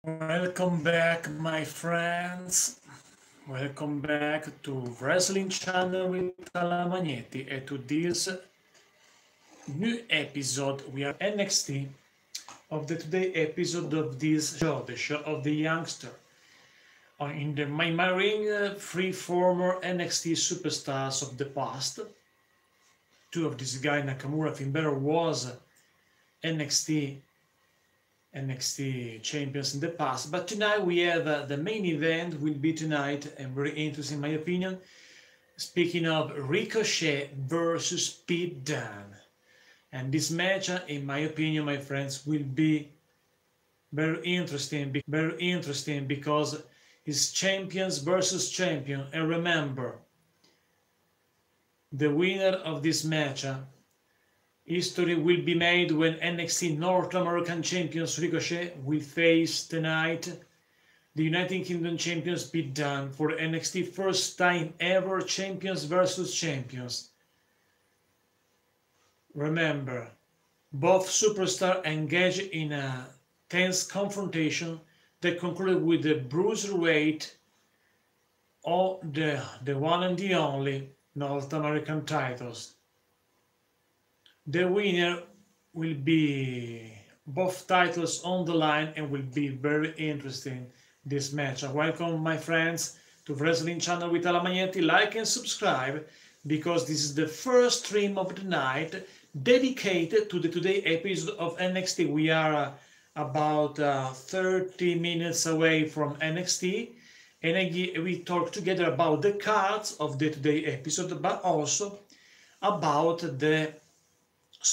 Welcome back, my friends. Welcome back to Wrestling Channel with Talamagnetti and to this new episode. We are NXT of the today episode of this show, the show of the youngster. In my ring, three former NXT superstars of the past. Two of these guys, Nakamura, Finn Balor, was NXT champions in the past, but tonight we have the main event will be tonight, and very interesting in my opinion. Speaking of Ricochet versus Pete Dunne, and this match, in my opinion, my friends, will be very interesting because it's champions versus champion, and remember, the winner of this match. History will be made when NXT North American champions Ricochet will face tonight the United Kingdom champions Pete Dunne for NXT first time ever champions versus champions. Remember, both superstars engaged in a tense confrontation that concluded with the Bruiserweight or the one and the only North American titles. The winner will be both titles on the line and will be very interesting this match. Welcome, my friends, to Wrestling Channel with Talamagnetti. Like and subscribe because this is the first stream of the night dedicated to the today episode of NXT. We are about 30 minutes away from NXT, and we talk together about the cards of the today episode, but also about the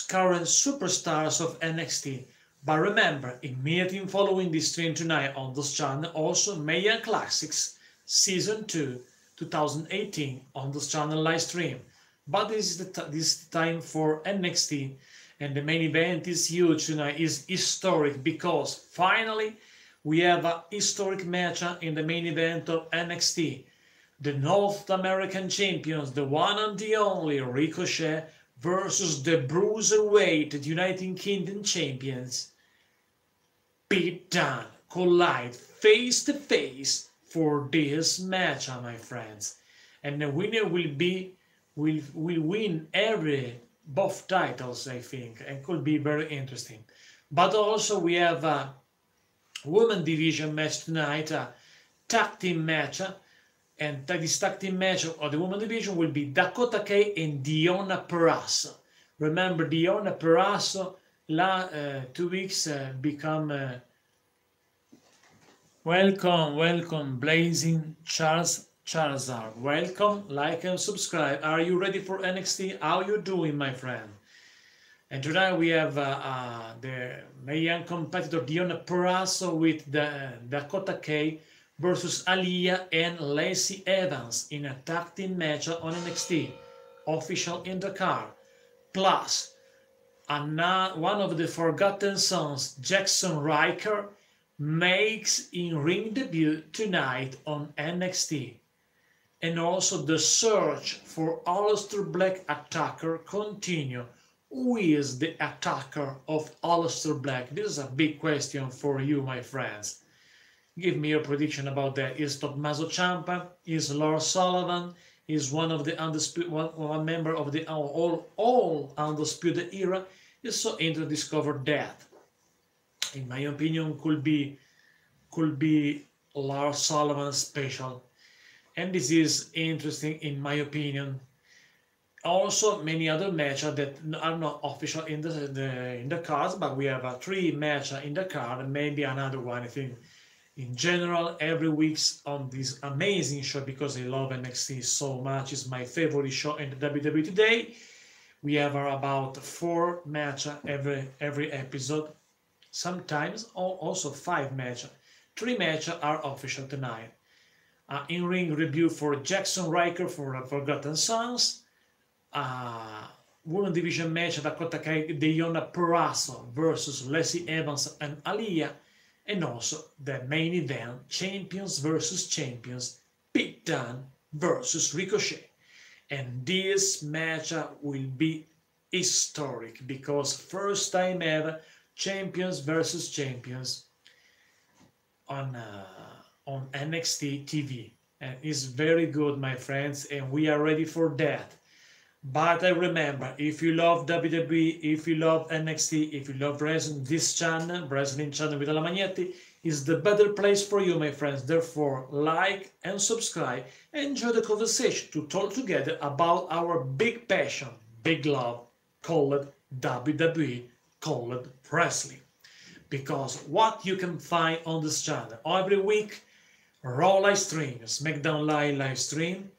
current superstars of NXT. But remember, immediately following this stream tonight on this channel, also Mania Classics Season 2 2018 on this channel live stream. But this is the time for NXT, and the main event is huge tonight, is historic, because finally we have a historic match in the main event of NXT. The North American champions, the one and the only Ricochet, versus the Bruiserweight United Kingdom champions Pete Dunne collide face to face for this match, my friends, and the winner will win both titles, I think, and could be very interesting. But also we have a women division match tonight, a tag team match. And this tag team match of the women's division will be Dakota Kai and Deonna Purrazzo. Remember, Deonna Purrazzo 2 weeks become welcome Blazing Charizard. Welcome, like and subscribe. Are you ready for NXT? How you doing, my friend? And tonight we have the young competitor Deonna Purrazzo with the Dakota Kai versus Aaliyah and Lacey Evans in a tag team match on NXT, official in the card. Plus, one of the Forgotten Sons, Jackson Ryker, makes in-ring debut tonight on NXT. And also the search for Aleister Black attacker continue. Who is the attacker of Aleister Black? This is a big question for you, my friends. Give me your prediction about that. Is Tommaso Ciampa? Is Lars Sullivan? Is one of the undisputed, one member of the all undisputed era? Is so into discover that. In my opinion, could be Lars Sullivan special, and this is interesting in my opinion. Also, many other matches that are not official in the cards, but we have 3 matches in the card, and maybe another one, I think. In general, every week on this amazing show, because I love NXT so much, it's my favorite show in the WWE today. We have about 4 matches every episode, sometimes also 5 matches. 3 matches are official tonight. In-ring review for Jackson Ryker for Forgotten Sons. Women's division match, Dakota Kai, Deonna Purrazzo versus Lacey Evans and Aaliyah. And also the main event, champions versus champions, Pete Dunne versus Ricochet. And this match will be historic because first time ever champions versus champions on NXT TV, and it's very good, my friends, and we are ready for that. But I remember, if you love WWE, if you love NXT, if you love wrestling, this channel, Wrestling Channel with Magnetti, is the better place for you, my friends. Therefore, like and subscribe and enjoy the conversation to talk together about our big passion, big love, called WWE, called wrestling. Because what you can find on this channel every week, Raw live stream, SmackDown live stream,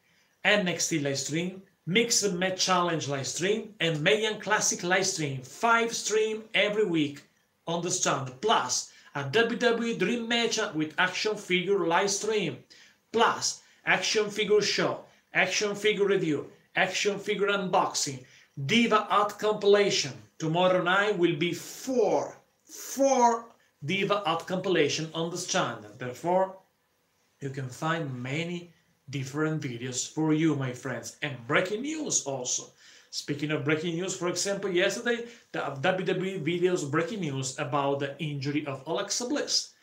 NXT live stream, Mix and Match Challenge live stream, and Mayan Classic live stream, 5 stream every week on this channel, plus a WWE Dream Match with action figure live stream, plus action figure show, action figure review, action figure unboxing, Diva Art compilation. Tomorrow night will be four Diva Art compilation on this channel. Therefore, you can find many different videos for you, my friends, and breaking news also. Speaking of breaking news, for example, yesterday the WWE videos breaking news about the injury of Alexa Bliss.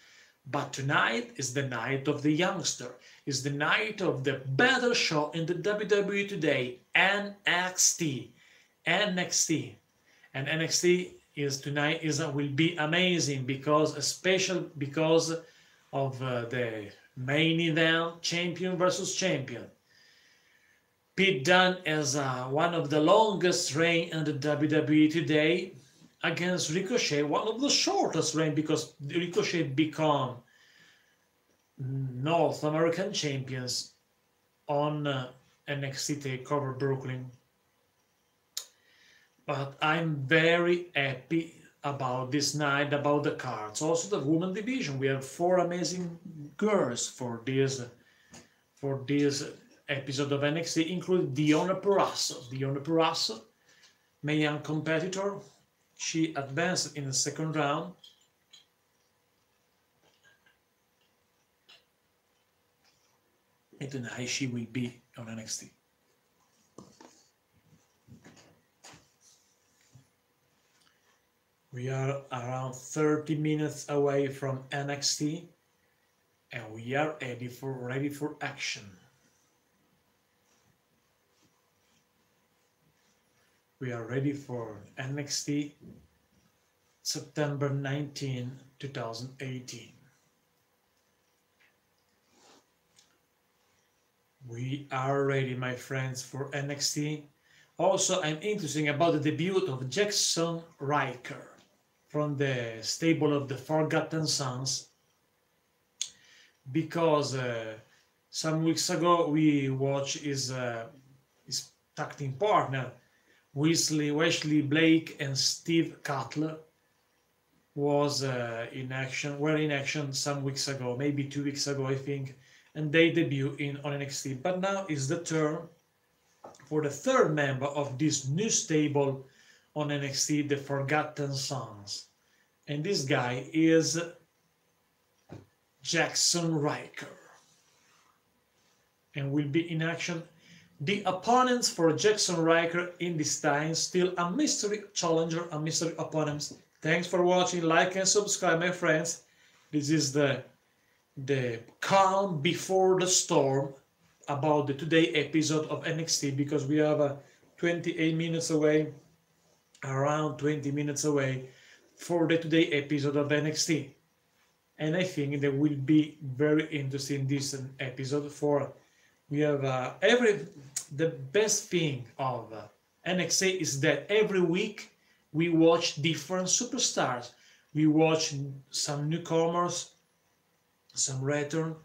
But tonight is the night of the youngster, is the night of the better show in the WWE today, NXT. And NXT is tonight will be amazing because of the main event, champion versus champion. Pete Dunne as one of the longest reign in the WWE today against Ricochet, one of the shortest reign, because Ricochet become North American champions on NXT TakeOver Brooklyn. But I'm very happy about this night, about the cards. Also the women division, we have 4 amazing girls for this episode of NXT, including Deonna Purrazzo, Mae Young competitor. She advanced in the second round. And tonight she will be on NXT. We are around 30 minutes away from NXT, and we are ready for action. We are ready for NXT September 19, 2018. We are ready, my friends, for NXT. Also, I'm interested about the debut of Jackson Ryker from the stable of the Forgotten Sons, because some weeks ago we watched his tag team partner Wesley Blake and Steve Cutler were in action some weeks ago, maybe 2 weeks ago, I think, and they debut on NXT. But now is the turn for the third member of this new stable on NXT, the Forgotten Sons, and this guy is Jackson Ryker, and will be in action. The opponents for Jackson Ryker in this time, still a mystery challenger, a mystery opponent. Thanks for watching, like and subscribe, my friends. This is the calm before the storm about the today episode of NXT, because we have 28 minutes away, around 20 minutes away for the today episode of NXT. And I think that will be very interesting this episode. For we have the best thing of NXT is that every week we watch different superstars. We watch some newcomers, some return,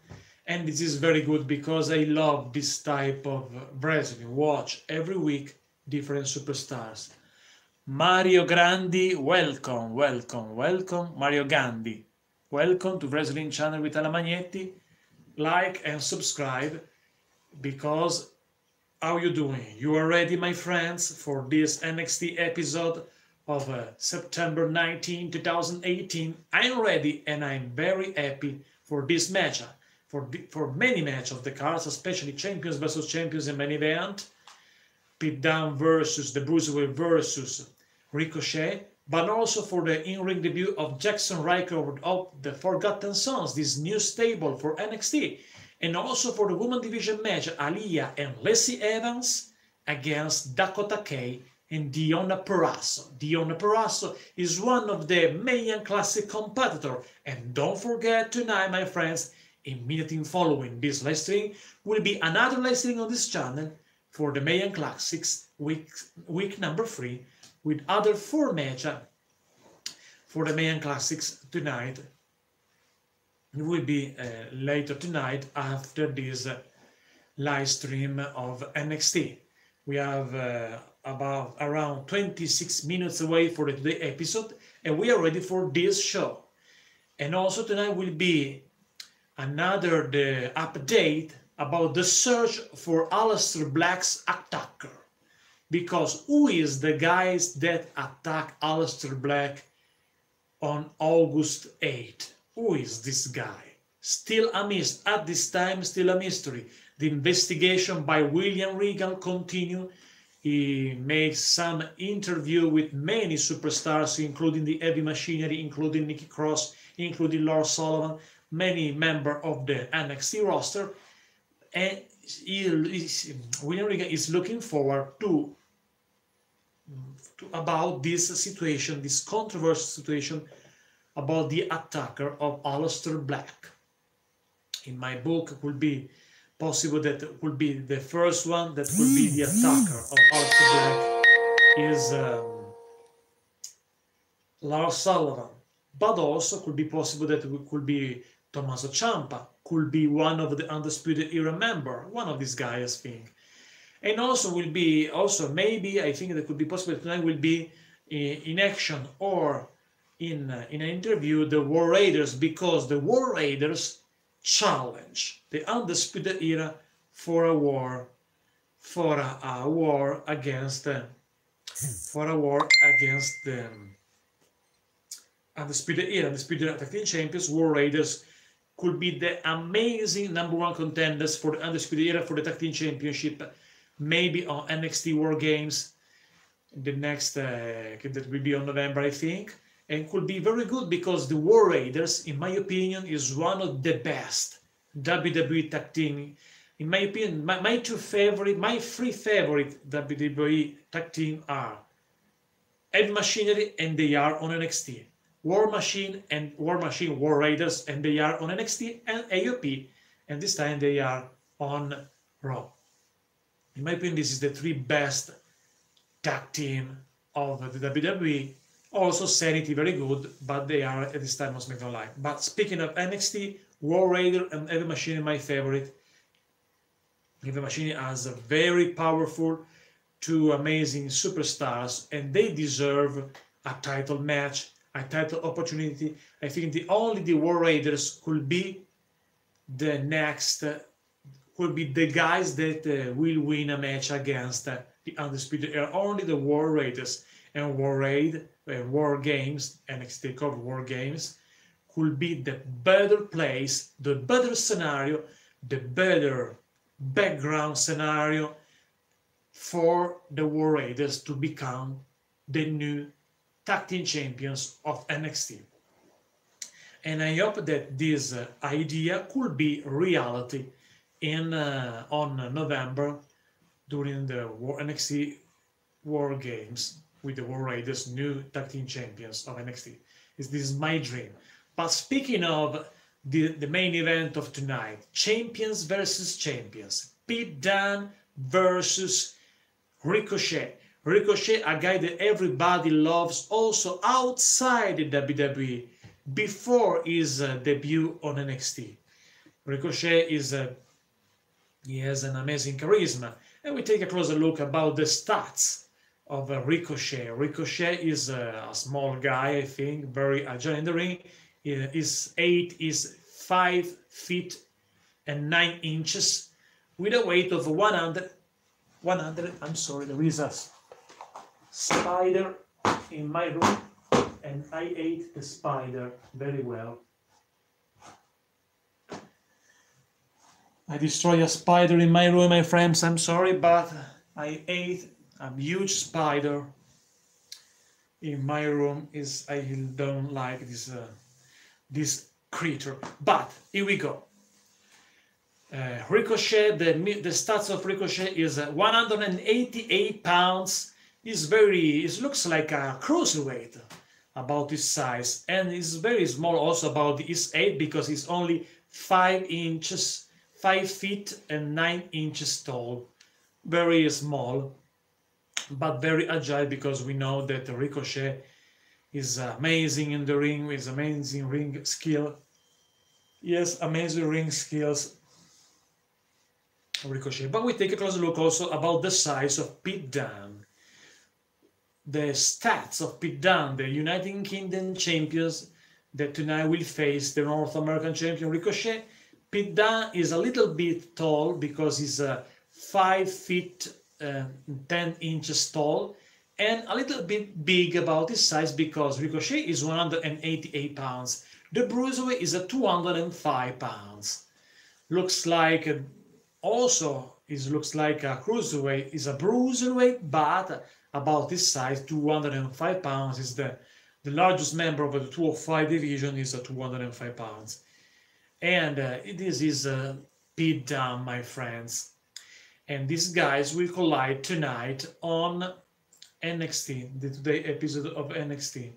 and this is very good because I love this type of wrestling. Watch every week different superstars. Mario Grandi, welcome, Mario Gandhi. Welcome to Wrestling Channel with Magnetti. Like and subscribe, because how you doing? You are ready, my friends, for this NXT episode of September 19, 2018. I'm ready, and I'm very happy for this match, for many matches of the cards, especially champions versus champions in main event. Pete Dunne versus the Bruiserweight versus Ricochet, but also for the in-ring debut of Jackson Ryker of the Forgotten Sons, this new stable for NXT, and also for the women's division match Aliyah and Lacey Evans against Dakota Kai and Deonna Purrazzo. Deonna Purrazzo is one of the Mae Young Classic competitors, and don't forget tonight, my friends, immediately following this live stream will be another live stream on this channel for the Mae Young Classics week number 3 with other 4 matches for the Mae Young Classics tonight. It will be later tonight after this live stream of NXT. We have about around 26 minutes away for the today episode, and we are ready for this show. And also tonight will be another update about the search for Aleister Black's attacker. Because who is the guys that attack Aleister Black on August 8th? Who is this guy? Still a mystery. At this time, still a mystery. The investigation by William Regal continue. He makes some interview with many superstars, including the Heavy Machinery, including Nikki Cross, including Lars Sullivan, many members of the NXT roster. And William Regal is looking forward to about this situation, this controversial situation about the attacker of Aleister Black. In my book, it will be possible that it will be the first one that will be the attacker of Aleister Black is Lars Sullivan, but also could be possible that it could be Tommaso Ciampa, could be one of the Undisputed Era member, one of these guys, I think. And also will be, maybe, I think that could be possible that tonight will be in action or in an interview the War Raiders, because the War Raiders challenge the Undisputed Era for a war, against the Undisputed Era, Undisputed Tag Team Champions. War Raiders could be the amazing #1 contenders for the Undisputed Era for the Tag Team Championship, maybe on NXT War Games, the next that will be on November, I think, and could be very good because the War Raiders, in my opinion, is one of the best WWE tag team. In my opinion, my 3 favorite WWE tag team are Heavy Machinery, and they are on NXT. War Machine, War Raiders, and they are on NXT, and AOP, and this time they are on Raw. In my opinion, this is the 3 best tag team of the WWE. Also, Sanity, very good, but they are at this time on SmackDown Live. But speaking of NXT, War Raider and Heavy Machine, my favorite. Heavy Machine has a very powerful 2 amazing superstars, and they deserve a title match, a title opportunity. I think the War Raiders could be the next, could be the guys that will win a match against the Undisputed Era. Only the War Raiders and War Games, NXT called War Games, could be the better place, the better scenario, the better background scenario for the War Raiders to become the new tag team champions of NXT. And I hope that this idea could be reality on November during the NXT War Games with the War Raiders, new tag team champions of NXT. This is my dream. But speaking of the main event of tonight, champions versus champions, Pete Dunne versus Ricochet. Ricochet, a guy that everybody loves also outside the WWE before his debut on NXT. Ricochet he has an amazing charisma, and we take a closer look about the stats of Ricochet. Ricochet is a small guy, I think, very agile in the ring. His height is 5 feet and 9 inches with a weight of 100. I'm sorry, there is a spider in my room, and I ate the spider very well. I destroyed a spider in my room, my friends. I'm sorry, but I ate a huge spider. in my room is I don't like this creature. But here we go. Ricochet, the stats of Ricochet is 188 pounds. It looks like a cruiserweight about his size, and is very small also about his height because he's only 5 inches, 5 feet and 9 inches tall. Very small, but very agile because we know that Ricochet is amazing in the ring with amazing ring skill. Yes, amazing ring skills, Ricochet. But we take a closer look also about the size of Pete Dunne. The stats of Pete Dunne, the United Kingdom champions that tonight will face the North American champion Ricochet. Pete Dunne is a little bit tall because he's 5 feet 10 inches tall, and a little bit big about his size because Ricochet is 188 pounds. The Bruiserweight is 205 pounds. Looks like also looks like a cruiserweight, is a bruiserweight, but about this size, 205 pounds is the largest member of the 205 division is 205 pounds. And this is Pete Dunne, my friends. And these guys will collide tonight on NXT, the today episode of NXT.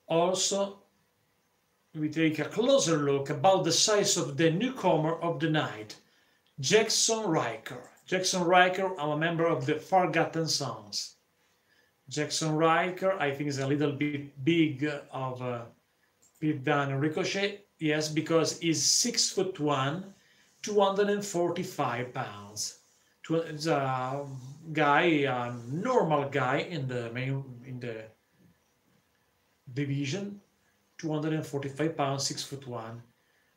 Also, we take a closer look about the size of the newcomer of the night, Jackson Ryker. Jackson Ryker, I'm a member of the Forgotten Sons. Jackson Ryker, I think, is a little bit big of Pete Dunne and Ricochet. Yes, because he's 6'1", 245 pounds. It's a guy, a normal guy in the division. 245 pounds, 6'1".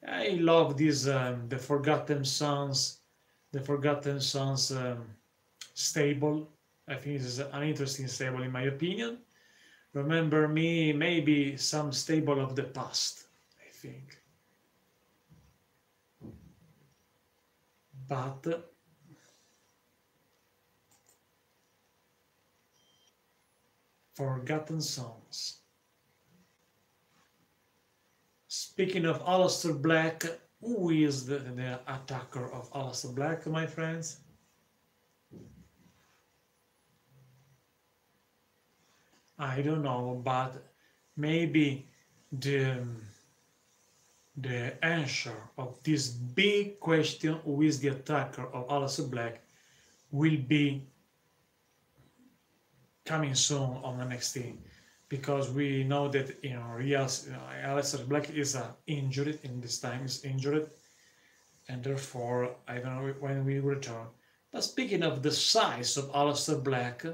I love this the Forgotten Sons stable. I think this is an interesting stable in my opinion. Remember me, maybe some stable of the past, I think. But Forgotten Sons. Speaking of Aleister Black, who is the attacker of Aleister Black, my friends? I don't know, but maybe the answer of this big question, who is the attacker of Aleister Black, will be coming soon on NXT, because we know that Aleister Black is injured in this time, is injured, and therefore I don't know when we return. But speaking of the size of Aleister Black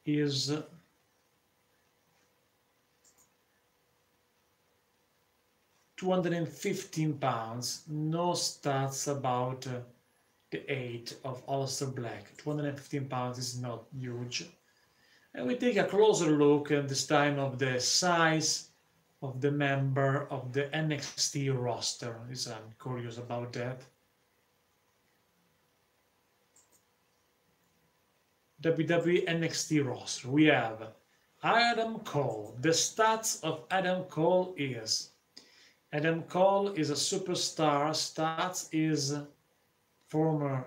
is 215 pounds. No stats about the height of Aleister Black. 215 pounds is not huge. And we take a closer look at this time of the size of the member of the NXT roster. I'm curious about that. WWE NXT roster. We have Adam Cole. The stats of Adam Cole is a superstar. Stats is former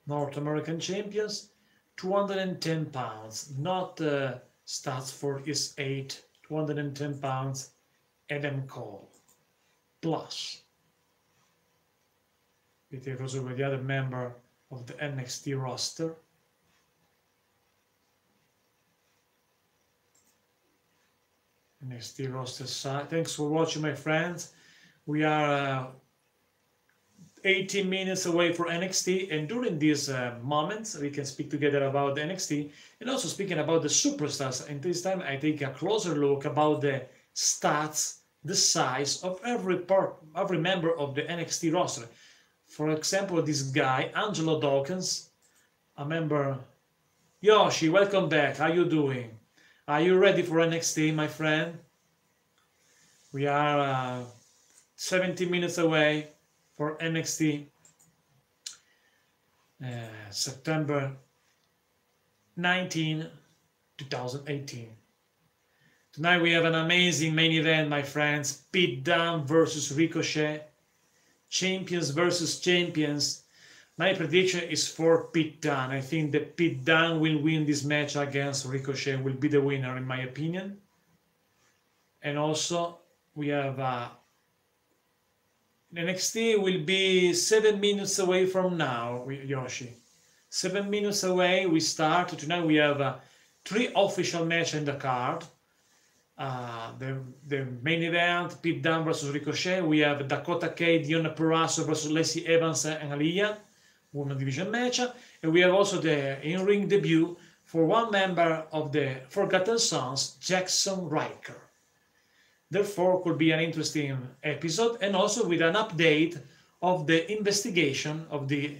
North American champions, 210 pounds. Not stats for his height. 210 pounds. Adam Cole. Plus, we take also with the other member of the NXT roster. NXT roster side. Thanks for watching, my friends. We are 18 minutes away for NXT, and during these moments we can speak together about the NXT and also speaking about the superstars. And this time I take a closer look about the stats, the size of every member of the NXT roster. For example, this guy, Angelo Dawkins, a member. Yoshi, welcome back. How you doing? Are you ready for NXT, my friend? We are 70 minutes away for NXT. September 19, 2018. Tonight we have an amazing main event, my friends. Pete Dunne versus Ricochet. Champions versus champions. My prediction is for Pete Dunne. I think that Pete Dunne will win this match against Ricochet, will be the winner in my opinion. And also we have NXT will be 7 minutes away from now, Yoshi. 7 minutes away, we start. Tonight we have 3 official matches in the card. The main event, Pete Dunne versus Ricochet. We have Dakota Kai, Deonna Purrazzo versus Lacey Evans and Aliyah, women's division match. And we have also the in-ring debut for one member of the Forgotten Sons, Jackson Ryker. Therefore, could be an interesting episode, and also with an update of the investigation of the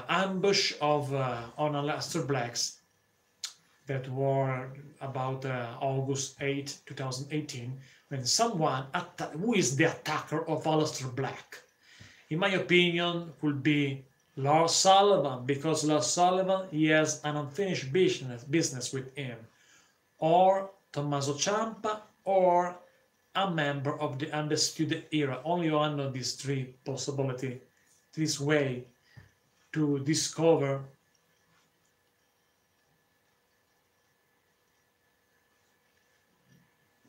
ambush of on Aleister Blacks that were about August 8, 2018, when someone who is the attacker of Aleister Black, in my opinion, could be Lars Sullivan, because Lars Sullivan, he has an unfinished business with him, or Tommaso Ciampa, or a member of the Undisputed Era. Only one of these 3 possibilities, this way to discover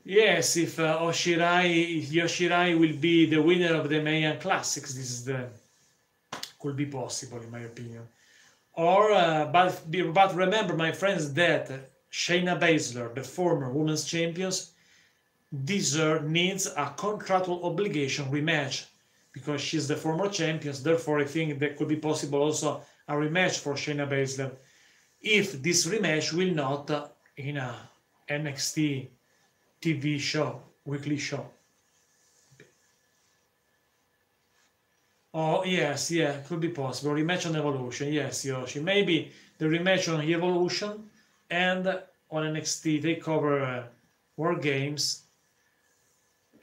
yes, if Yoshirai will be the winner of the Mayan Classics, this is could be possible in my opinion. Or but remember, my friends, that Shayna Baszler, the former women's champions, needs a contractual obligation rematch because she's the former champion. Therefore, I think there could be possible also a rematch for Shayna Baszler if this rematch will not in a NXT TV show, weekly show. Oh, yes, yeah, could be possible. Rematch on Evolution, yes, Yoshi. Maybe the rematch on Evolution and on NXT TakeOver War Games.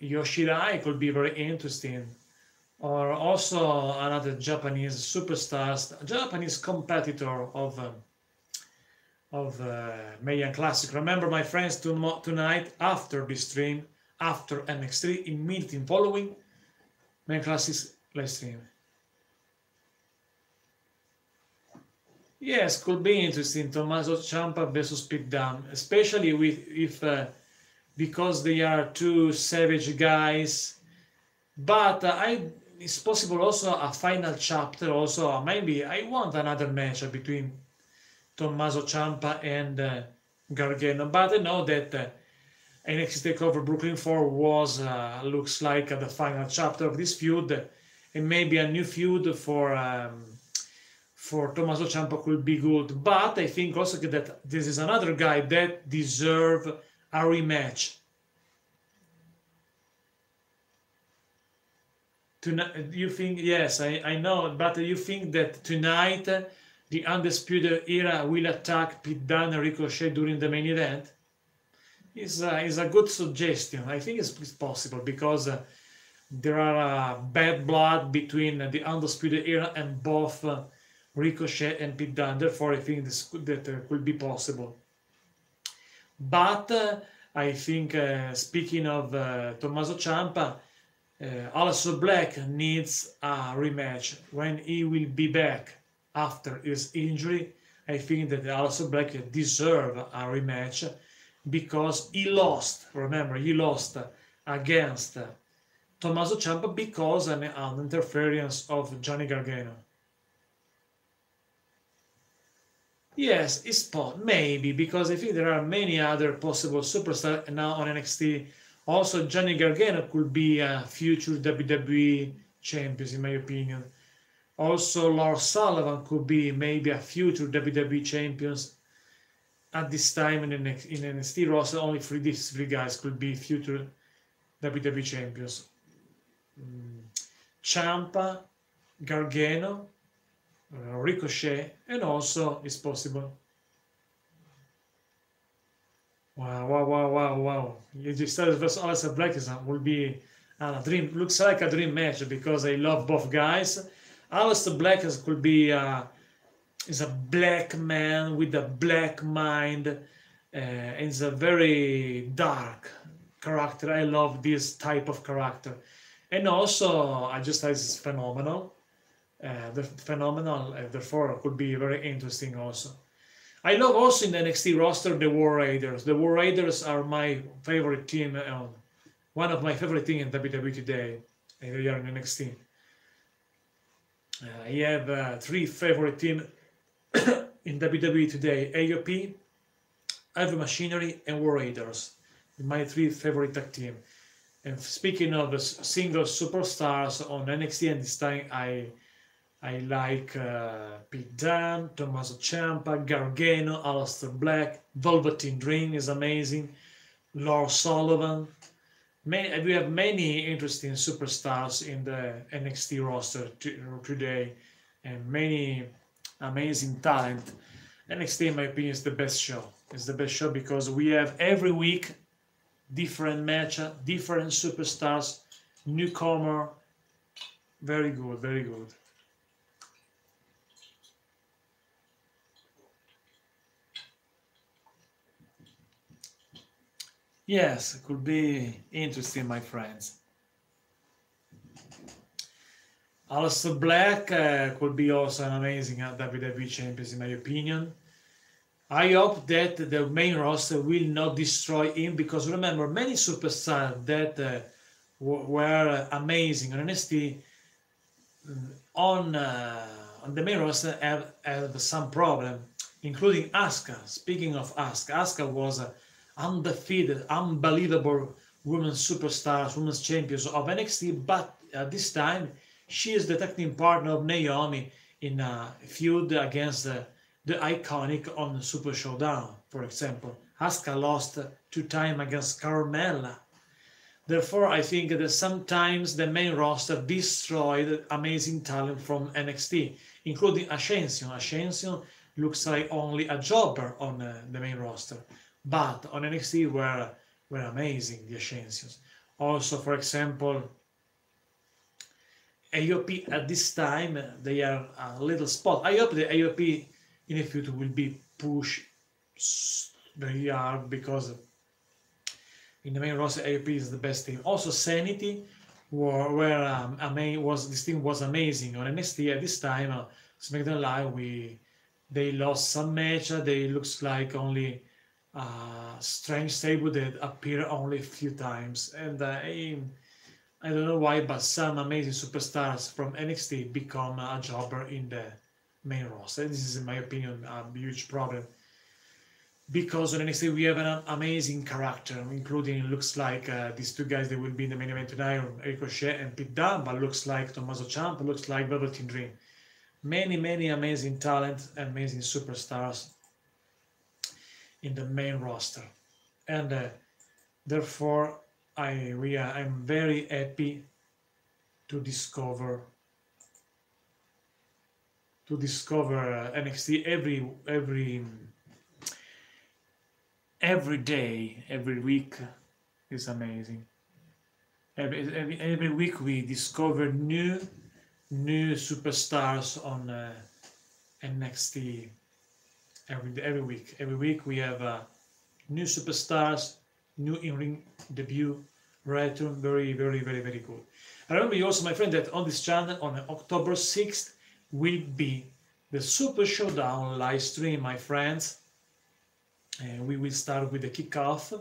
Yoshirai could be very interesting. Or also another Japanese superstars, Japanese competitor of Mayan Classic. Remember, my friends, tonight after this stream, after NXT, immediately following Mayan Classic live stream. Yes, could be interesting. Tommaso Ciampa versus Pete Dunne, especially because they are 2 savage guys. But it's possible also a final chapter. Also, maybe I want another match between Tommaso Ciampa and Gargano. But I know that NXT TakeOver Brooklyn 4 was looks like the final chapter of this feud, and maybe a new feud for Tommaso Ciampa could be good. But I think also that this is another guy that deserves a rematch. Tonight, you think? Yes, I know, but you think that tonight the Undisputed Era will attack Pete Dunne and Ricochet during the main event? Is a good suggestion. I think it's possible because there are bad blood between the Undisputed Era and both Ricochet and Pete Dunne. Therefore, I think that could be possible. But I think, speaking of Tommaso Ciampa, Aleister Black needs a rematch. When he will be back after his injury, I think that Aleister Black deserves a rematch because he lost. Remember, he lost against Tommaso Ciampa because of an interference of Johnny Gargano. Yes, it's maybe, because I think there are many other possible superstars now on NXT. Also, Johnny Gargano could be a future WWE champion, in my opinion. Also, Lars Sullivan could be maybe a future WWE champion. At this time in NXT roster, only these 3 guys could be future WWE champions. Ciampa, Gargano, Ricochet, and also it's possible. Wow. AJ versus Aleister Black will be a dream. Looks like a dream match because I love both guys. Aleister Black could be is a black man with a black mind. It's a very dark character. I love this type of character, and also I just think it's phenomenal. Therefore could be very interesting also. I love also in the NXT roster the War Raiders. The War Raiders are my favorite team, one of my favorite teams in WWE today. They are in NXT. I have three favorite teams in WWE today: AOP, Heavy Machinery, and War Raiders. My three favorite tag team. And speaking of single superstars on NXT, and this time I like Pete Dunne, Tommaso Ciampa, Gargano, Aleister Black, Velveteen Dream is amazing, Lars Sullivan. We have many interesting superstars in the NXT roster today, and many amazing talent. NXT, in my opinion, is the best show. It's the best show because we have every week different matchup, different superstars, newcomer. Very good, very good. Yes, it could be interesting, my friends. Aleister Black could be also an amazing WWE champion, in my opinion. I hope that the main roster will not destroy him, because remember, many superstars that were amazing on NXT on the main roster have some problem, including Asuka. Speaking of Asuka, Asuka was undefeated, unbelievable women's superstars, women's champions of NXT, but at this time she is the tag team partner of Naomi in a feud against the Iconic on Super Showdown, for example. Asuka lost 2 times against Carmella. Therefore, I think that sometimes the main roster destroyed amazing talent from NXT, including Ascension. Ascension looks like only a jobber on the main roster, but on NXT were amazing, the Ascensions. Also, for example, AOP at this time, they are a little spot. I hope the AOP in the future will be pushed very hard, because in the main roster AOP is the best team. Also Sanity, this team was amazing on NXT at this time. SmackDown Live, they lost some match. They looks like only strange stable that appear only a few times, and I don't know why, but some amazing superstars from NXT become a jobber in the main roster. This is, in my opinion, a huge problem, because on NXT we have an amazing character, including, looks like these two guys that will be in the main event tonight, Ricochet and Pete Dunne, but looks like Tommaso Ciampa, looks like Velveteen Dream. Many amazing talent, amazing superstars in the main roster, and therefore I'm very happy to discover NXT every day, every week is amazing. Every week we discover new superstars on NXT. Every week we have new superstars, new in-ring debut, return. Very good. I remember you also, my friend, that on this channel on October 6th will be the Super Showdown live stream, my friends. We will start with the kickoff.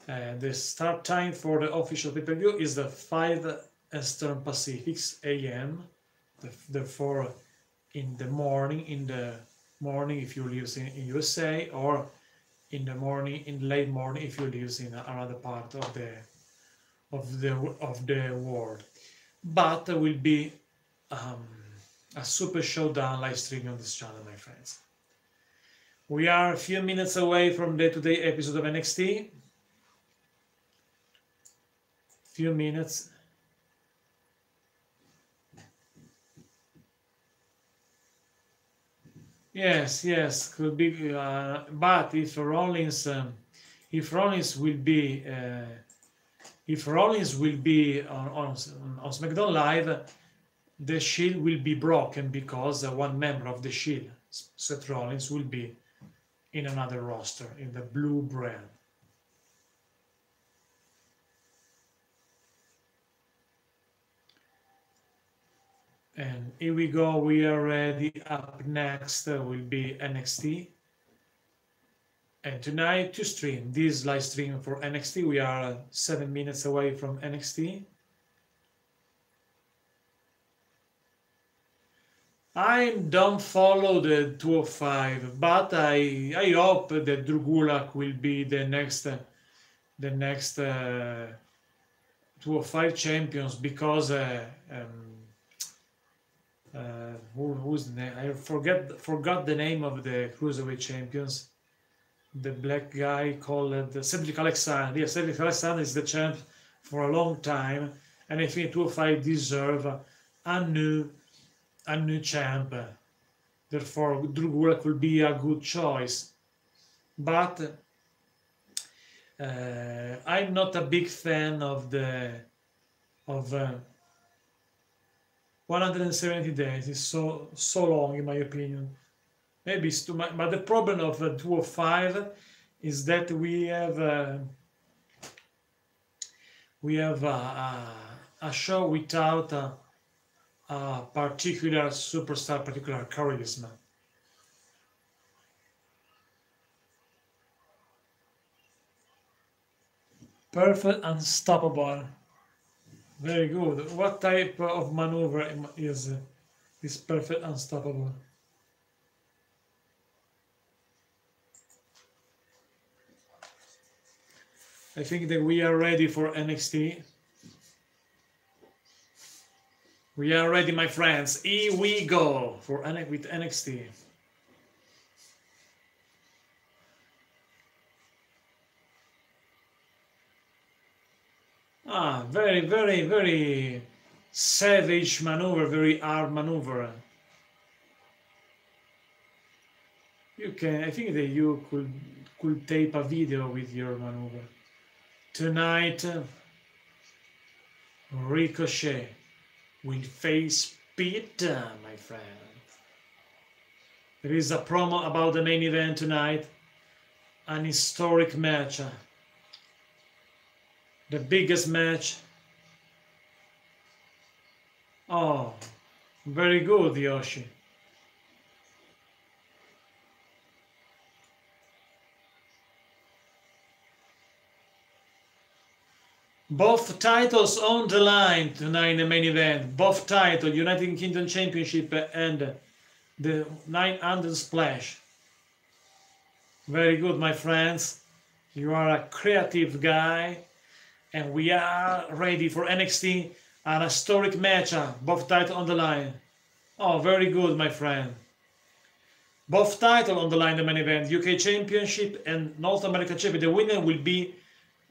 The start time for the official pay-per-view is the 5 Eastern Pacific a.m. Therefore, in the morning if you live in USA, or in late morning if you live in another part of the world. But there will be a Super Showdown live stream on this channel, my friends. We are a few minutes away from the today episode of NXT. Few minutes. Yes, could be. But if Rollins will be on SmackDown Live, the Shield will be broken because one member of the Shield, Seth Rollins, will be in another roster, in the blue brand. And here we go, we are ready. Up next will be NXT. And tonight to stream this live stream for NXT. We are 7 minutes away from NXT. I don't follow the 205, but I hope that Drew Gulak will be the next 205 champions, because who's the name? I forgot the name of the cruiserweight champions. The black guy called Cedric Alexander. Yes, Cedric Alexander is the champ for a long time, and I think 205 deserve a new champ. Therefore, Drew Gulak will be a good choice. But I'm not a big fan of 170 days. It's so long, in my opinion. Maybe it's too much, but the problem of 205 is that we have a show without a particular superstar, particular charisma. Perfect, unstoppable. Very good. What type of maneuver is this perfect, unstoppable? I think that we are ready for NXT. We are ready, my friends. Here we go with NXT. Very, very, very savage maneuver, very hard maneuver. I think that you could tape a video with your maneuver. Tonight, Ricochet will face Pete, my friend. There is a promo about the main event tonight, an historic match, the biggest match. Oh, very good, Yoshi. Both titles on the line tonight in the main event. Both titles, United Kingdom Championship and the 900 Splash. Very good, my friends. You are a creative guy. And we are ready for NXT, an historic match. Both titles on the line. Oh, very good, my friend. Both titles on the line in the main event. UK Championship and North American Championship. The winner will be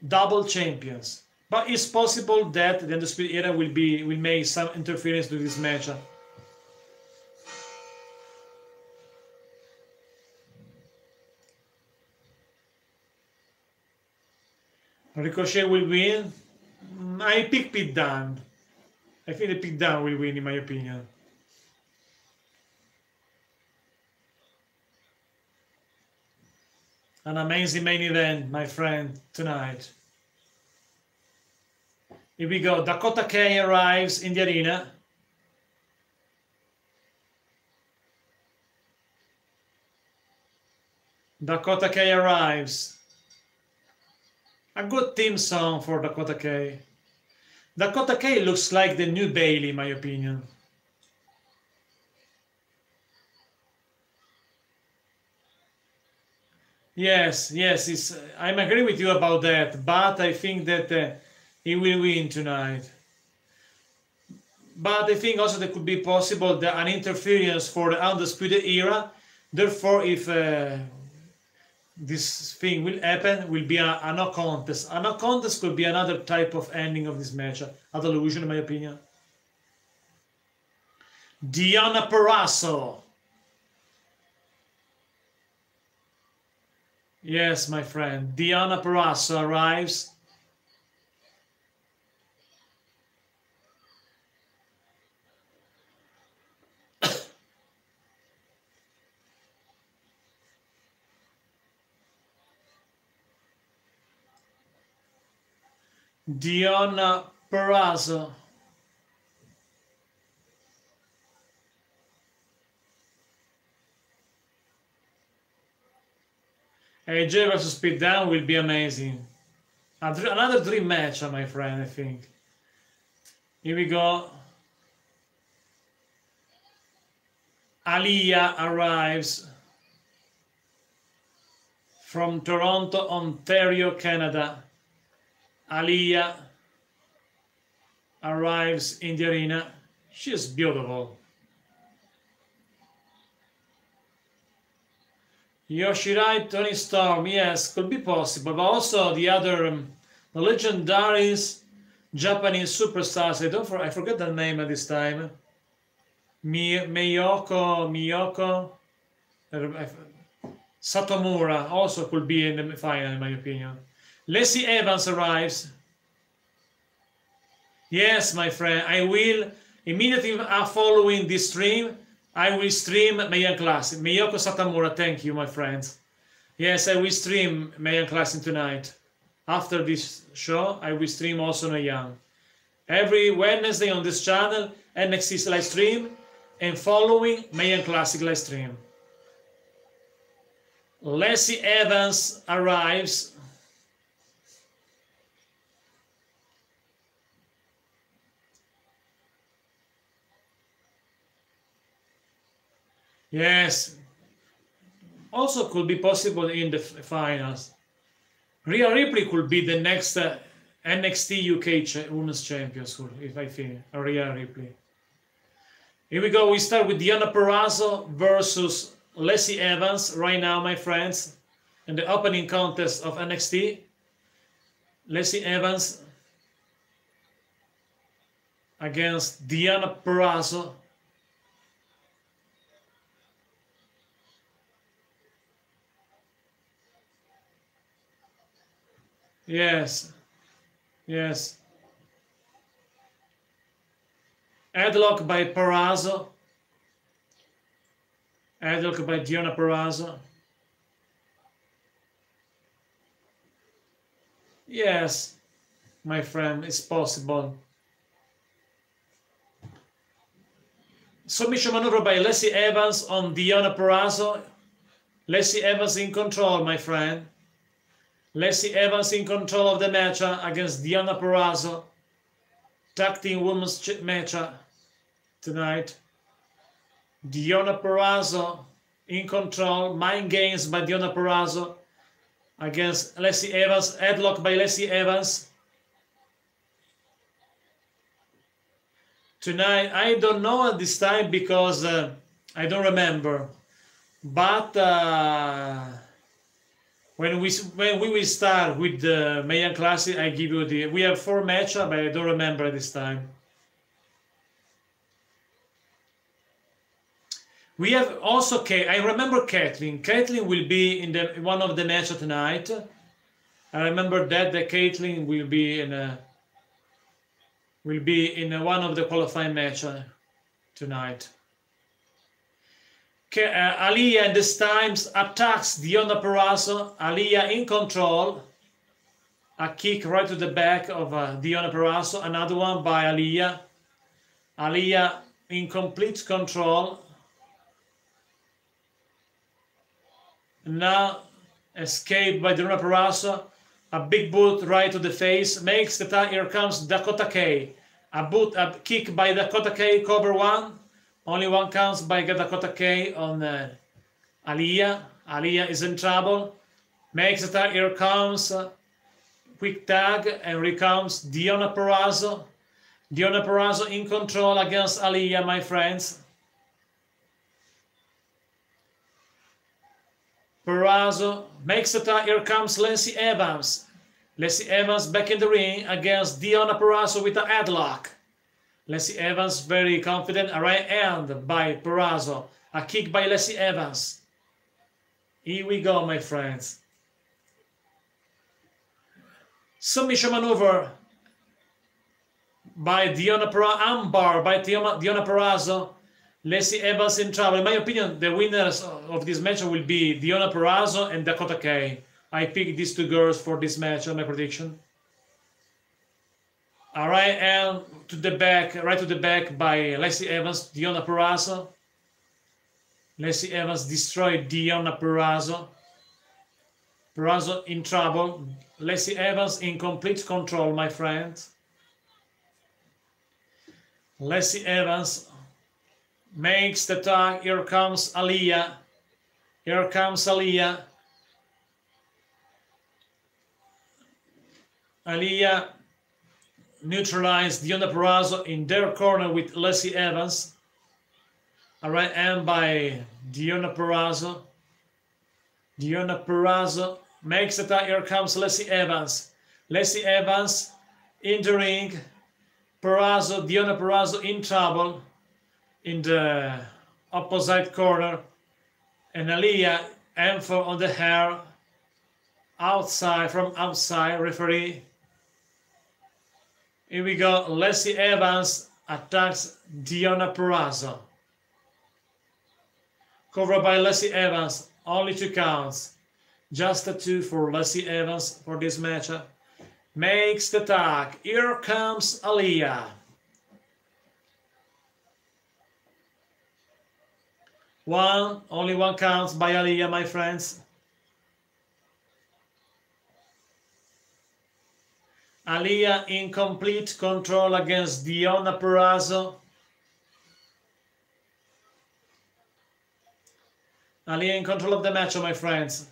double champions. But it's possible that the Undisputed Era will make some interference to this match. Ricochet will win. I pick Pete Dunne. I think the Pete Dunne will win, in my opinion. An amazing main event, my friend, tonight. Here we go. Dakota Kai arrives in the arena. Dakota Kai arrives. A good theme song for Dakota Kai. Dakota Kai looks like the new Bayley, in my opinion. Yes, I'm agree with you about that, but I think that he will win tonight. But I think also there could be possible that an interference for the Undisputed Era. Therefore, if this thing will happen, will be a no contest. A no contest could be another type of ending of this match. A delusion, in my opinion. Deonna Purrazzo. Yes, my friend. Deonna Purrazzo arrives. Diona Perazzo. AJ versus Pete Dunne will be amazing. Another dream match, my friend, I think. Here we go. Aliyah arrives from Toronto, Ontario, Canada. Aliyah arrives in the arena. She's beautiful. Yoshirai Tony Storm, yes, could be possible, but also the other, the legendary Japanese superstars. I forget the name at this time. Miyoko Satomura also could be in the final, in my opinion. Lacey Evans arrives. Yes, my friend, I will immediately following this stream. I will stream Mayan Classic. Miyoko Satomura, thank you, my friends. Yes, I will stream Mayan Classic tonight. After this show, I will stream also Mayan. Every Wednesday on this channel, NXT live stream, and following Mayan Classic live stream. Lacey Evans arrives. Yes, also could be possible in the finals. Rhea Ripley could be the next NXT UK Women's Champion, if I think, Rhea Ripley. Here we go, we start with Deonna Purrazzo versus Lacey Evans right now, my friends, in the opening contest of NXT. Lacey Evans against Deonna Purrazzo. Yes, yes. Headlock by Purrazzo. Headlock by Deonna Purrazzo. Yes, my friend, it's possible. Submission maneuver by Lacey Evans on Deonna Purrazzo. Lacey Evans in control, my friend. Lacey Evans in control of the match against Deonna Purrazzo. Tag team women's match tonight. Deonna Purrazzo in control. Mind games by Deonna Purrazzo against Lacey Evans. Headlock by Lacey Evans. Tonight, I don't know at this time because I don't remember. But when we will start with the Mayan Classic, I give you the. We have 4 matches, but I don't remember this time. We have also I remember Caitlyn. Caitlyn will be in one of the matches tonight. I remember that Caitlyn will be in one of the qualifying matches tonight. Aliyah at this time attacks Deonna Purrazzo. Aliyah in control. A kick right to the back of Deonna Purrazzo. Another one by Aliyah. Aliyah in complete control. Now escaped by Deonna Purrazzo. A big boot right to the face. Makes the time. Here comes Dakota Kai. A kick by Dakota Kai. Cover 1. Only one counts by Dakota Kai on Aliyah. Aliyah is in trouble. Makes a tag. Here comes quick tag. And here comes Deonna Purrazzo. Deonna Purrazzo in control against Aliyah, my friends. Purrazzo makes a tag. Here comes Lacey Evans. Lacey Evans back in the ring against Deonna Purrazzo with a headlock. Lacey Evans very confident. A right hand by Purrazzo. A kick by Lacey Evans. Here we go, my friends. Submission maneuver by Deonna Purrazzo. Armbar by Deonna Purrazzo. Lacey Evans in trouble. In my opinion, the winners of this match will be Deonna Purrazzo and Dakota Kai. I picked these 2 girls for this match on my prediction. All right, and to the back, right to the back by Lacey Evans, Deonna Purrazzo. Lacey Evans destroyed Deonna Purrazzo. Purrazzo in trouble. Lacey Evans in complete control, my friend. Lacey Evans makes the tag. Here comes Aliyah. Here comes Aliyah. Aliyah neutralized Deonna Purrazzo in their corner with Lacey Evans. A right hand by Deonna Purrazzo. Deonna Purrazzo makes the tag. Here comes Lacey Evans. Lacey Evans in the ring. Purrazzo, Deonna Purrazzo in trouble in the opposite corner. And Aliyah handful on the hair outside, from outside, referee. Here we go. Lacey Evans attacks Deonna Purrazzo. Covered by Lacey Evans, only 2 counts. Just a 2 for Lacey Evans for this matchup. Makes the tag. Here comes Aliyah. Only 1 counts by Aliyah, my friends. Aliyah in complete control against Deonna Purrazzo. Aliyah in control of the match, my friends.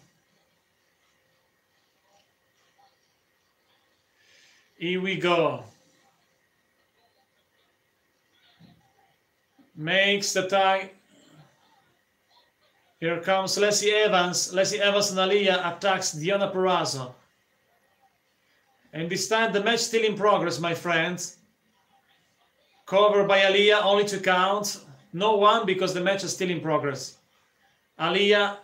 Here we go. Makes the tag. Here comes Lacey Evans. Lacey Evans and Aliyah attacks Deonna Purrazzo. And this time the match still in progress, my friends. Covered by Aliyah, only 2 counts. No 1 because the match is still in progress. Aliyah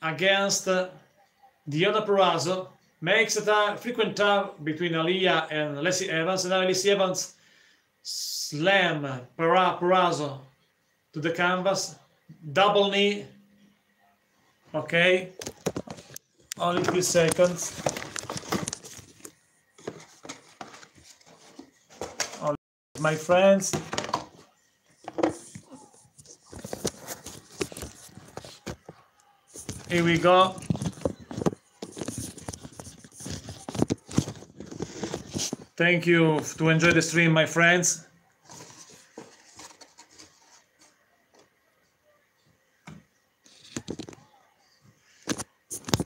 against Deonna Purrazzo. Makes a frequent tag between Aliyah and Lacey Evans. And now Lacey Evans slam Purrazzo to the canvas. Double knee. Okay. Only 3 seconds. My friends. Here we go. Thank you to enjoy the stream, my friends.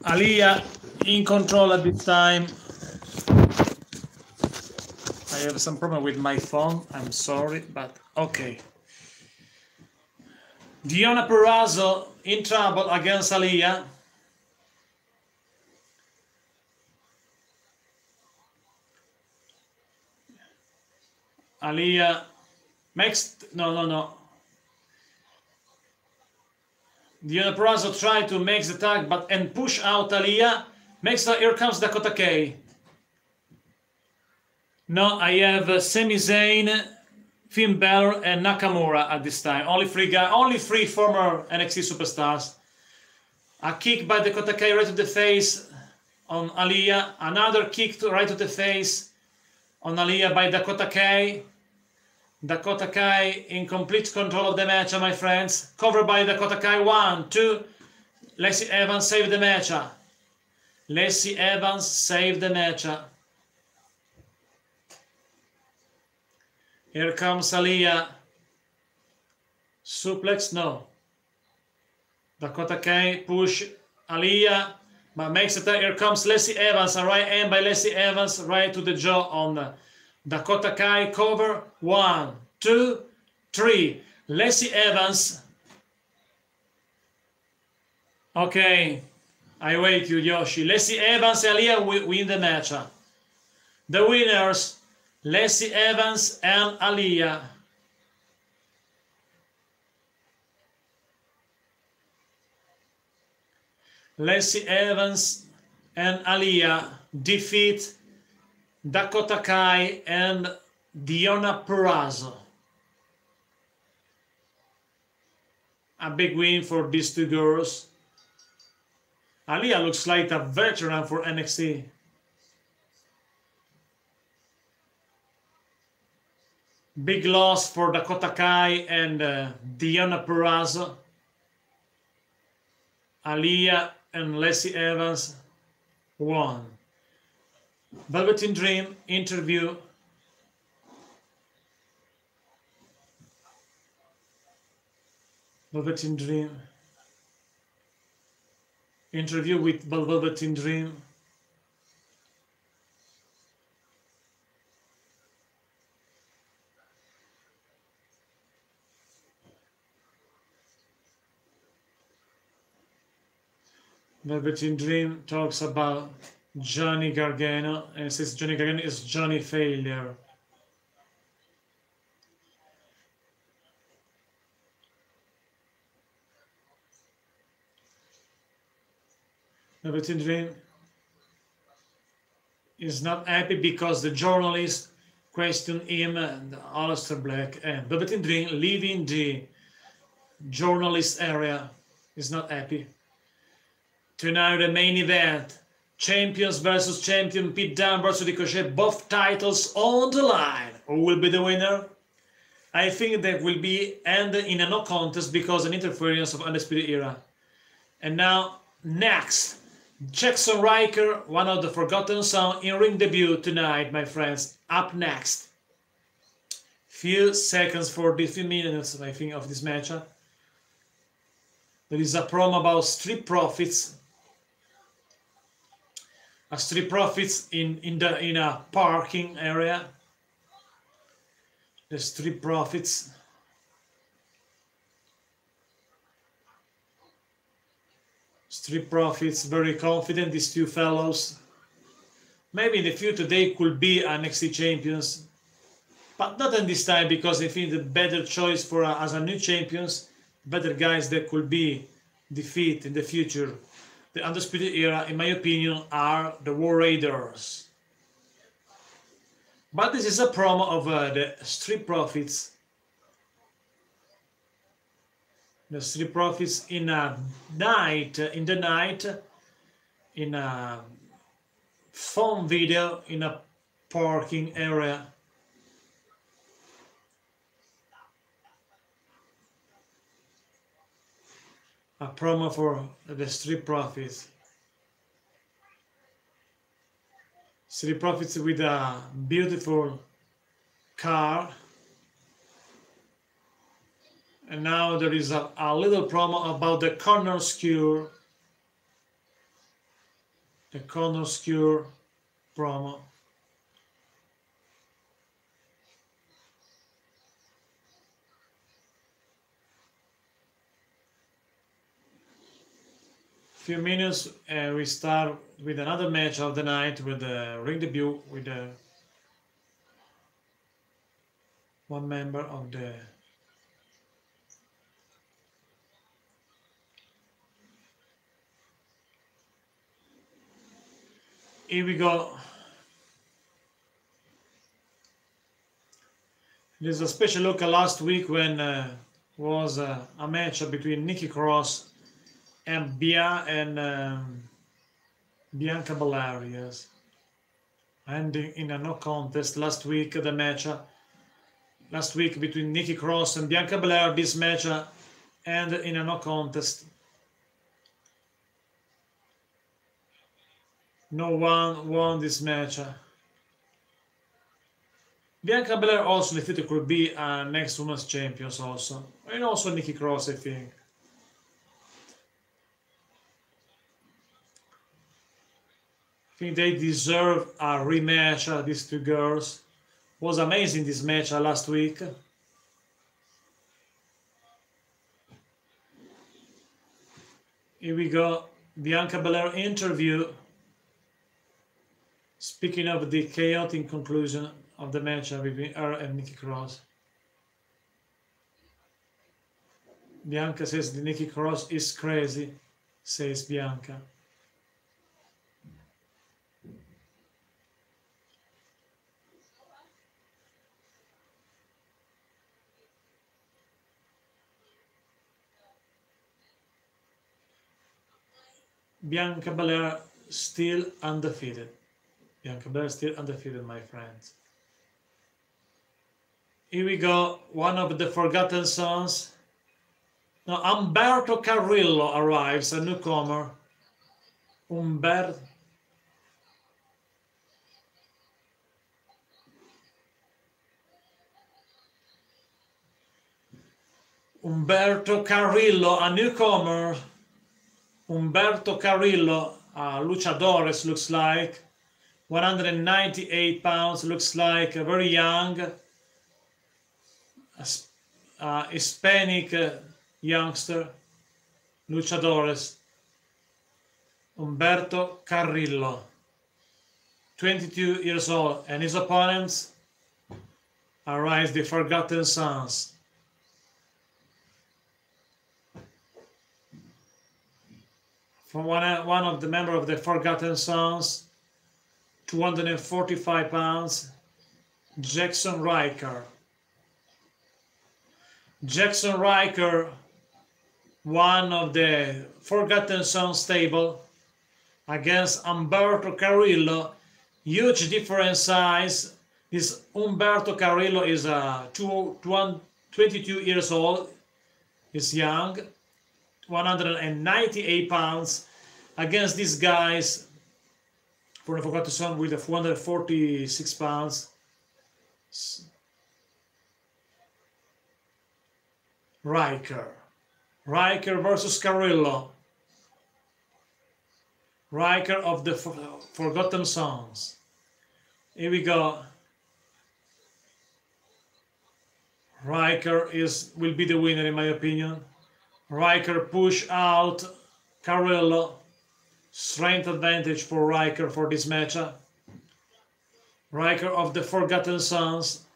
Aliyah in control at this time. I have some problem with my phone. I'm sorry, but okay. Deonna Purrazzo in trouble against Aliyah. Aliyah makes no. Deonna Purrazzo tried to make the tag, and push out Aliyah. Here comes Dakota Kai. No, I have Sami Zayn, Finn Balor, and Nakamura at this time. Only 3 former NXT superstars. A kick by Dakota Kai right to the face on Aliyah. Another kick right to the face on Aliyah by Dakota Kai. Dakota Kai in complete control of the match, my friends. Covered by Dakota Kai. 1, 2. Lacey Evans saved the match. Lacey Evans saved the match. Here comes Aliyah. Suplex, no. Dakota Kai push Aliyah, but makes it. Here comes Lacey Evans. A right hand by Lacey Evans, right to the jaw on Dakota Kai. Cover. 1, 2, 3. Lacey Evans. Okay, I wait you, Yoshi. Lacey Evans and Aliyah win the match. The winners, Lacey Evans and Aliyah. Lacey Evans and Aliyah defeat Dakota Kai and Deonna Purrazzo. A big win for these 2 girls. Aliyah looks like a veteran for NXT. Big loss for Dakota Kai and Deonna Purrazzo. Aaliyah and Lacey Evans won. Velveteen Dream interview. Velveteen Dream. Interview with Velveteen Dream. Velveteen Dream talks about Johnny Gargano and says Johnny Gargano is Johnny Failure. Velveteen Dream is not happy because the journalist questioned him and Aleister Black, and Velveteen Dream leaving the journalist area is not happy. Tonight the main event, champions versus champion, Pete Dunne versus Ricochet, both titles on the line. Who will be the winner? I think that will be end in a no contest because an interference of Undisputed Era. And now next, Jackson Riker, one of the Forgotten Sons, in ring debut tonight, my friends. Up next. Few seconds for the few minutes, I think, of this matchup. There is a promo about Street Profits. A Street Profits in a parking area. The Street Profits. Street Profits, very confident, these two fellows. Maybe in the future they could be NXT champions, but not in this time because I think the better choice for as a new champions, better guys that could be defeat in the future. The Undisputed Era, in my opinion, are the War Raiders. But this is a promo of the Street Profits. The Street Profits in a night, in a phone video in a parking area. A promo for the Street Profits. Street Profits with a beautiful car. And now there is a little promo about the corner skewer. The corner skewer promo. Few minutes, we start with another match of the night with the ring debut with the one member of the here we go. There's a special look last week when was a match between Nikki Cross and Bianca Belair, yes. Ending in a no contest last week, the match last week between Nikki Cross and Bianca Belair, this match ended in a no contest. No one won this match. Bianca Belair also in the future could be next women's champions also. And also Nikki Cross, I think. I think they deserve a rematch, these two girls. Was amazing this match last week. Here we go, Bianca Belair interview. Speaking of the chaotic conclusion of the match between her and Nikki Cross. Bianca says the Nikki Cross is crazy, says Bianca. Bianca Belair still undefeated. Bianca Belair still undefeated, my friends. Here we go, one of the Forgotten Sons. Now, Umberto Carrillo arrives, a newcomer. Umberto Carrillo, a newcomer. Umberto Carrillo, luchadores, looks like. 198 pounds, looks like very young. Hispanic youngster. Luchadores. Umberto Carrillo, 22 years old, and his opponents arise the Forgotten Sons. For one of the members of the Forgotten Sons, 245 pounds, Jackson Riker. Jackson Riker, one of the Forgotten Sons stable, against Umberto Carrillo. Huge different size. This Umberto Carrillo is 22 years old. He's young, 198 pounds, against these guys for the Forgotten Son with 146 pounds. Riker versus Carrillo. Riker of the Forgotten Sons. Here we go. Riker will be the winner in my opinion. Riker push out Carrillo. Strength advantage for Riker for this matchup. Riker of the Forgotten Sons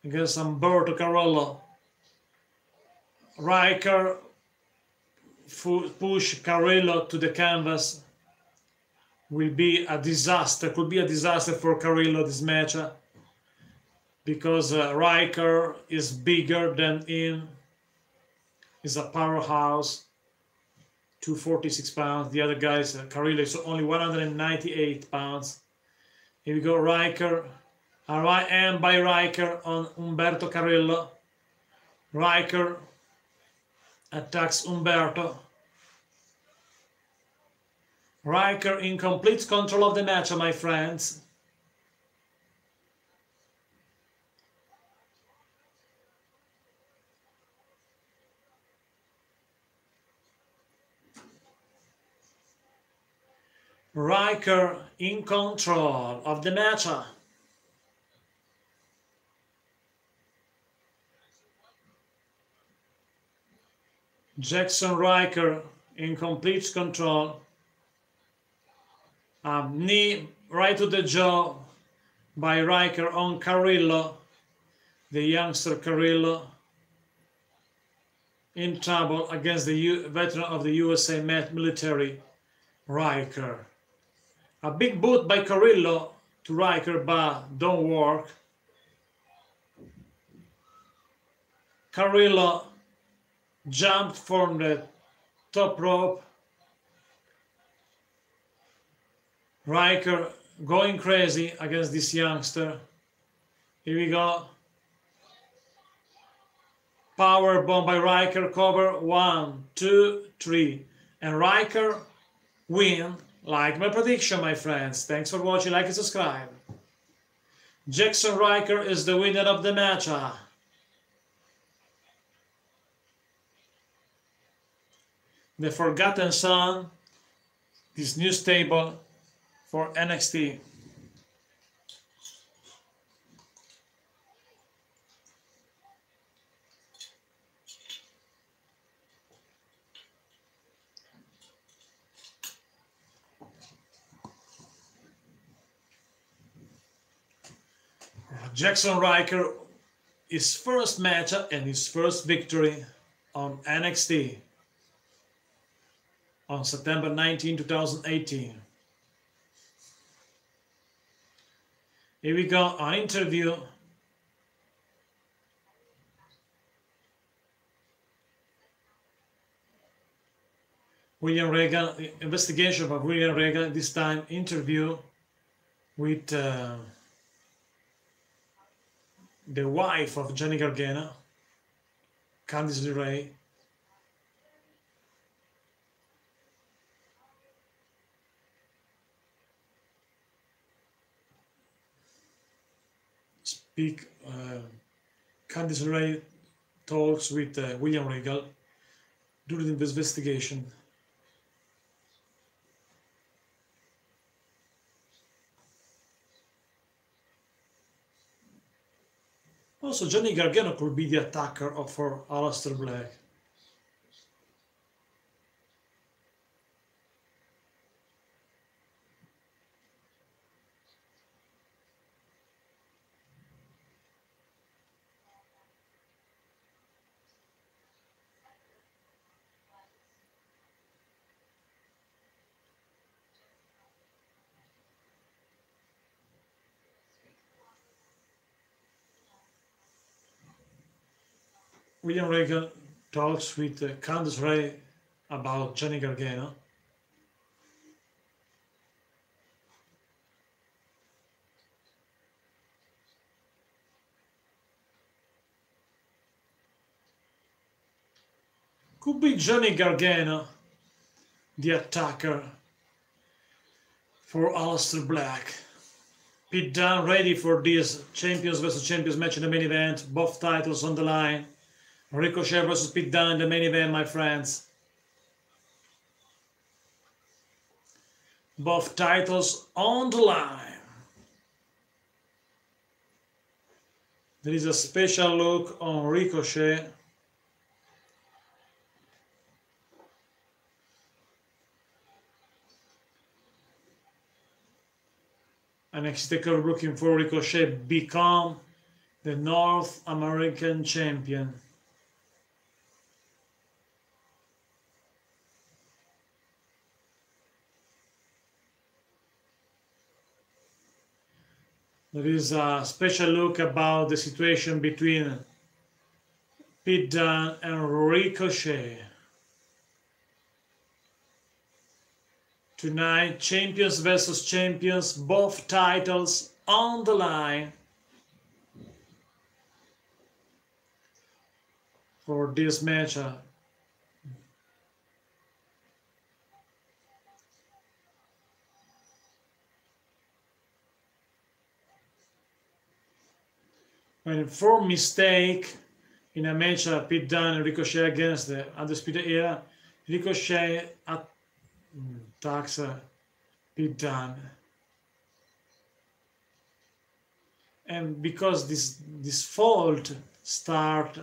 against Umberto Carrillo. Riker push Carrillo to the canvas. Will be a disaster. Could be a disaster for Carrillo this matchup, because Riker is bigger than him. He's a powerhouse. 246 pounds. The other guys, Carrillo is only 198 pounds. Here we go, Riker. And by Riker on Umberto Carrillo. Riker attacks Umberto. Riker in complete control of the match, my friends. Riker in control of the match. Jackson Riker in complete control. Knee right to the jaw by Riker on Carrillo. The youngster Carrillo in trouble against the veteran of the USA military, Riker. A big boot by Carrillo to Riker, but don't work. Carrillo jumped from the top rope. Riker going crazy against this youngster. Here we go. Power bomb by Riker, cover 1, 2, 3. And Riker win, like my prediction, my friends. Thanks for watching, like and subscribe. Jackson Riker is the winner of the match. The Forgotten Son, this new stable for NXT. Jackson Riker, his first match and his first victory on NXT on September 19, 2018. Here we go, an interview. William Regal, investigation of William Regal, this time interview with the wife of Johnny Gargano, Candice LeRae, speak. Candice LeRae talks with William Regal during the investigation. Also, Johnny Gargano could be the attacker for Aleister Black. William Regal talks with Candice LeRae about Johnny Gargano. Could be Johnny Gargano, the attacker for Aleister Black. Pete Dunne ready for this Champions vs. Champions match in the main event. Both titles on the line. Ricochet vs. Pete Dunne in the main event, my friends. Both titles on the line. There is a special look on Ricochet. NXT Takeover looking for Ricochet become the North American champion. There is a special look about the situation between Pete Dunne and Ricochet. Tonight, champions versus champions, both titles on the line for this match. When for mistake in a match, Pete Dunne and Ricochet against the Undisputed Era, Ricochet attacks Pete Dunne. And because this fault start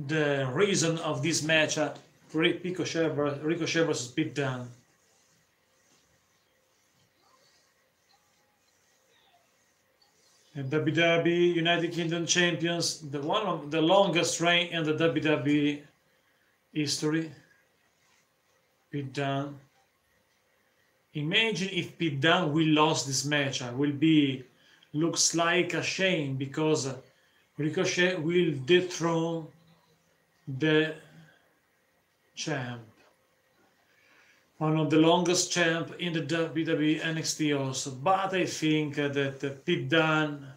the reason of this match, Ricochet versus Pete Dunne. And WWE United Kingdom champions, one of the longest reign in the WWE history. Pete Dunne. Imagine if Pete Dunne will lose this match. Looks like a shame because Ricochet will dethrone the champ. One of the longest champ in the WWE NXT also. But I think that Pete Dunne,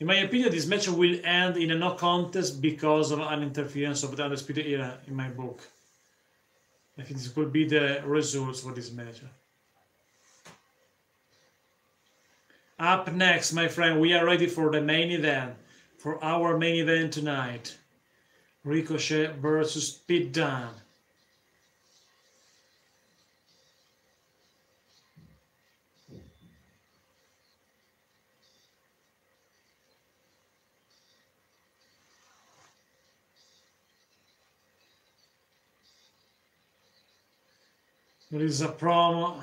in my opinion, this match will end in a no contest because of an interference of the Undisputed Era in my book. I think this could be the results for this match. Up next, my friend, we are ready for the main event, for our main event tonight. Ricochet versus Pete Dunne. There is a promo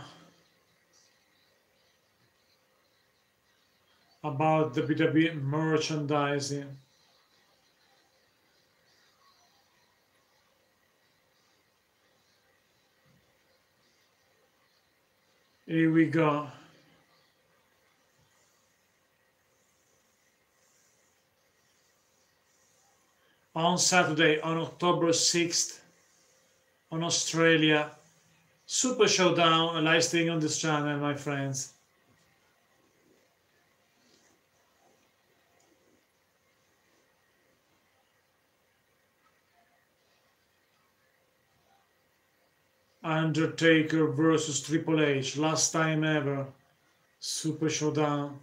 about WWE merchandising. Here we go. On Saturday, on October 6th, on Australia, Super Showdown, a live stream on this channel, my friends. Undertaker versus Triple H, last time ever, Super Showdown.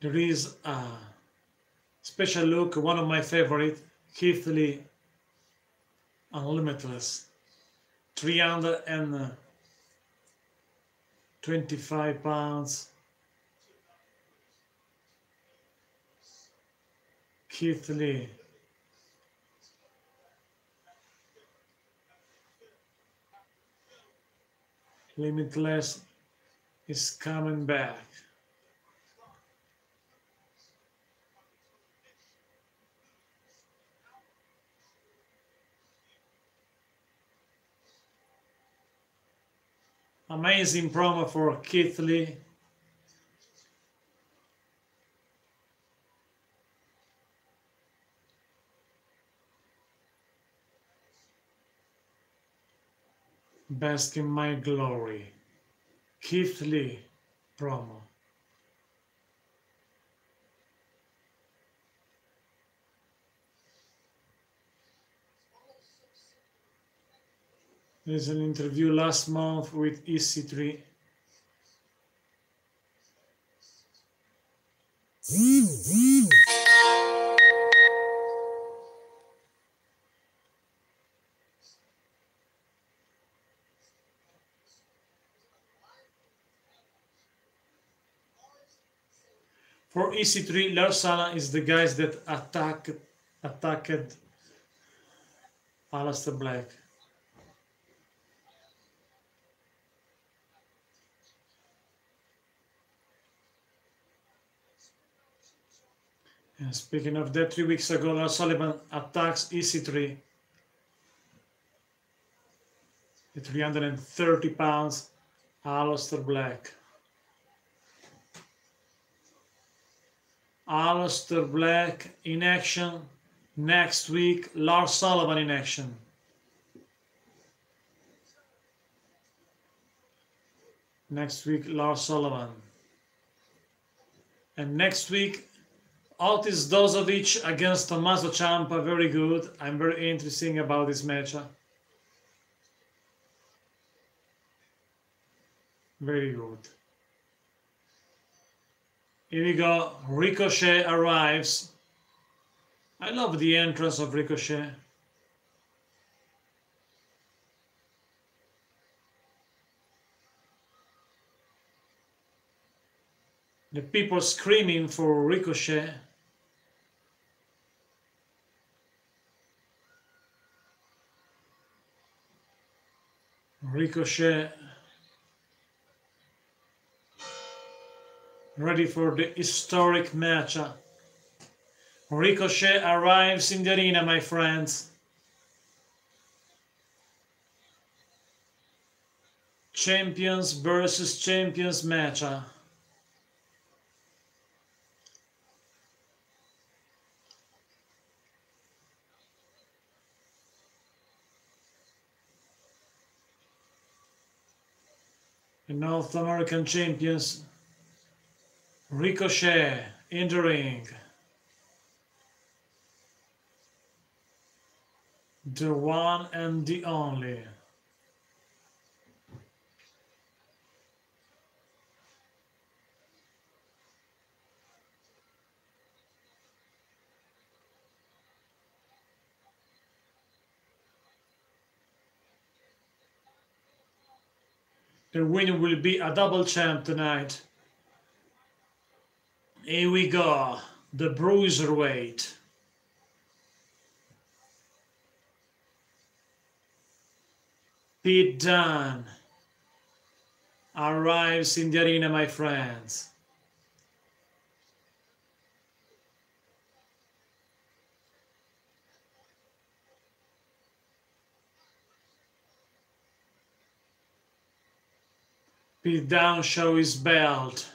There is a special look, one of my favorite, Keith Lee, Unlimitless, 325 pounds. Keith Lee. Limitless is coming back. Amazing promo for Keith Lee. Bask in my glory. Keith Lee promo. There's an interview last month with EC3. For EC3, Lars Sala is the guys that attacked Aleister Black. And speaking of that, 3 weeks ago, Lars Sullivan attacks EC3 at 330 pounds, Aleister Black. Aleister Black in action. Next week, Lars Sullivan in action. Next week, Lars Sullivan. And next week, Otis Dozovic against Tommaso Ciampa. Very good. I'm very interested about this match. Very good. Here we go. Ricochet arrives. I love the entrance of Ricochet. The people screaming for Ricochet. Ricochet ready for the historic match. Ricochet arrives in the arena, my friends. Champions versus champions match. The North American champions, Ricochet in the ring. The one and the only. The winner will be a double champ tonight. Here we go, the Bruiserweight. Pete Dunne arrives in the arena, my friends. Pete Dunne shows his belt.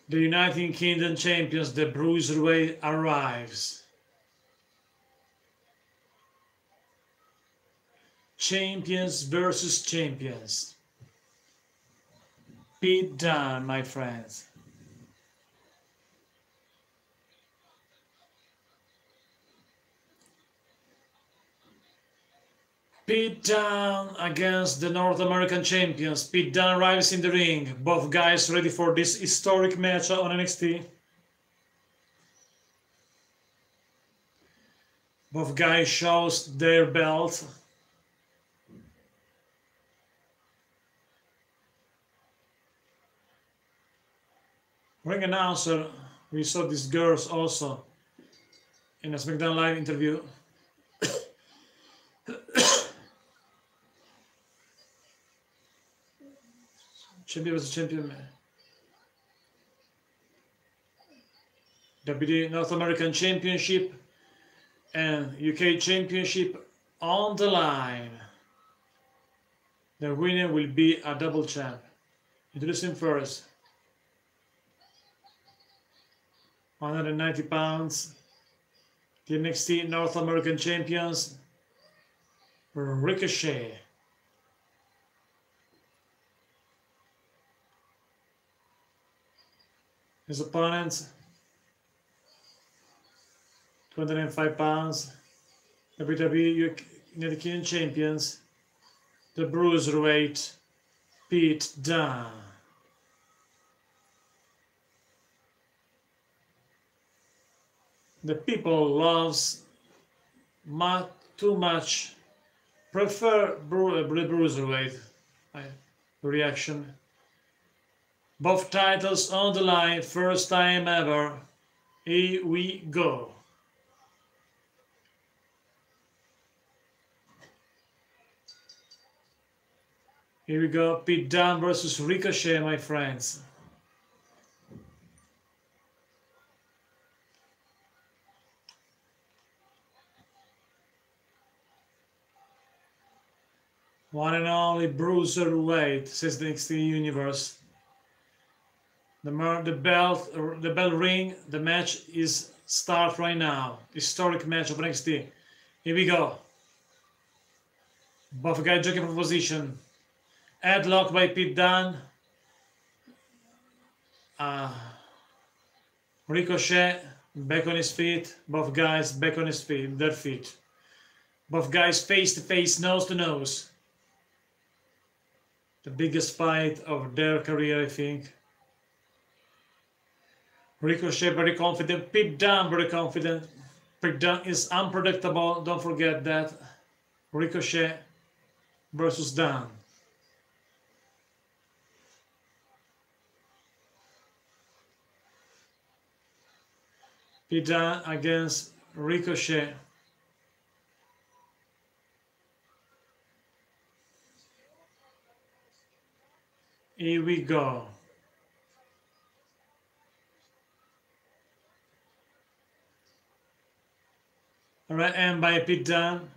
The United Kingdom champions, the Bruiserweight, arrives. Champions versus champions. Pete Dunne, my friends. Pete Dunne against the North American champions. Pete Dunne arrives in the ring. Both guys ready for this historic match on NXT. Both guys shows their belt. Ring announcer, we saw these girls also in a SmackDown Live interview. Champion was a champion. WWE North American Championship and UK Championship on the line. The winner will be a double champ. Introducing first. 190 pounds. The NXT North American Champions. Ricochet. His opponents, 205 pounds, WWE United Kingdom Champions, the Bruiserweight, Pete Dunne. The people loves too much, prefer the Bruiserweight reaction. Both titles on the line, first time ever. Here we go. Here we go, Pete Dunne versus Ricochet, my friends. One and only Bruiserweight, says the NXT Universe. The bell ring, the match is start right now. Historic match of NXT. Here we go. Both guys jockeying for position. Headlock by Pete Dunne. Ricochet back on his feet. Both guys back on their feet. Both guys face to face, nose to nose. The biggest fight of their career, I think. Ricochet very confident, Pete Dunne very confident. Pete Dunne is unpredictable, don't forget that. Ricochet versus Dunne. Pete Dunne against Ricochet. Here we go. Right hand by Pete Dunne.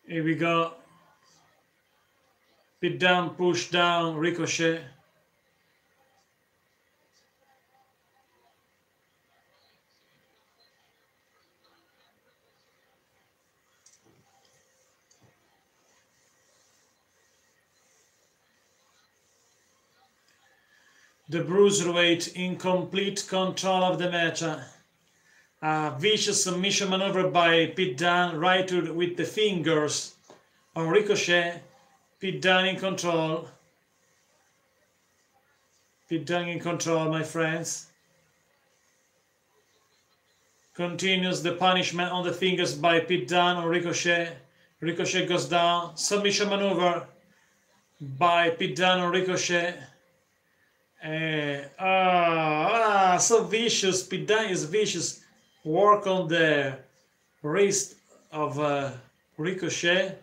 Here we go. Pete Dunne push down Ricochet. The Bruiserweight in complete control of the match. A vicious submission maneuver by Pete Dunne, right with the fingers on Ricochet. Pete Dunne in control. Pete Dunne in control, my friends. Continues the punishment on the fingers by Pete Dunne on Ricochet. Ricochet goes down. Submission maneuver by Pete Dunne on Ricochet. So vicious. Pete Dunne is vicious. Work on the wrist of Ricochet.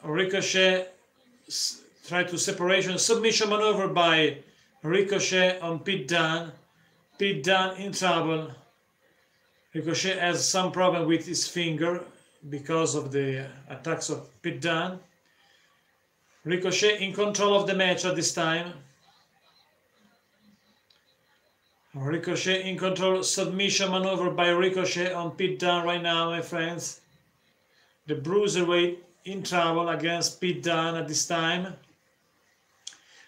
Ricochet try to separation. Submission maneuver by Ricochet on Pete Dunne. Pete Dunne in trouble. Ricochet has some problem with his finger because of the attacks of Pete Dunne. Ricochet in control of the match at this time. Ricochet in control. Submission maneuver by Ricochet on Pete Dunne right now, my friends. The Bruiserweight in trouble against Pete Dunne at this time.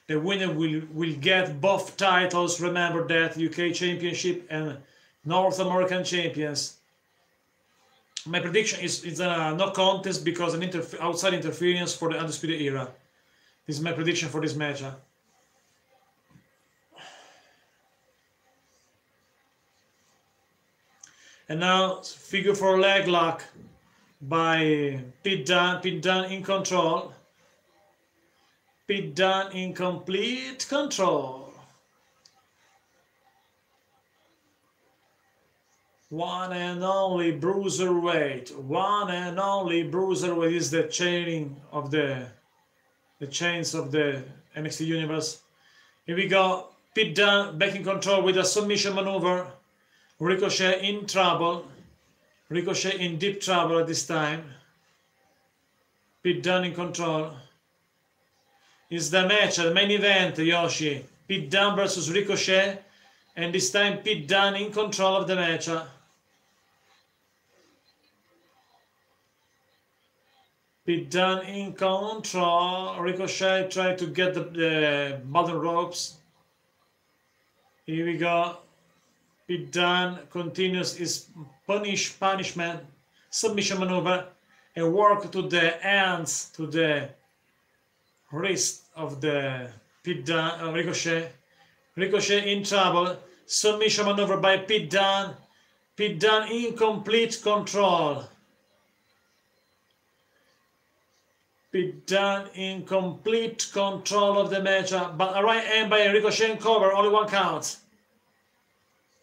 The winner will get both titles. Remember that, UK Championship and North American Champions. My prediction is a no contest because an outside interference for the Undisputed Era. This is my prediction for this match. And now figure 4 leg lock by Pete Dunne. Pete Dunne in control. Pete Dunne in complete control. One and only bruiserweight. One and only bruiserweight is the chaining of the chains of the NXT universe. Here we go. Pete Dunne back in control with a submission maneuver. Ricochet in trouble. Ricochet in deep trouble at this time. Pete Dunne in control. It's the match, the main event, Yoshi. Pete Dunne versus Ricochet. And this time Pete Dunne in control of the match. Pete Dunne in control. Ricochet tried to get the bottom ropes. Here we go. Pete Dunne continues his punishment, submission maneuver, and work to the hands, to the wrist of the Pete Dunne, Ricochet. Ricochet in trouble. Submission maneuver by Pete Dunne. Pete Dunne in complete control. Pete Dunne in complete control of the match, but a right hand by Ricochet and cover, only one count.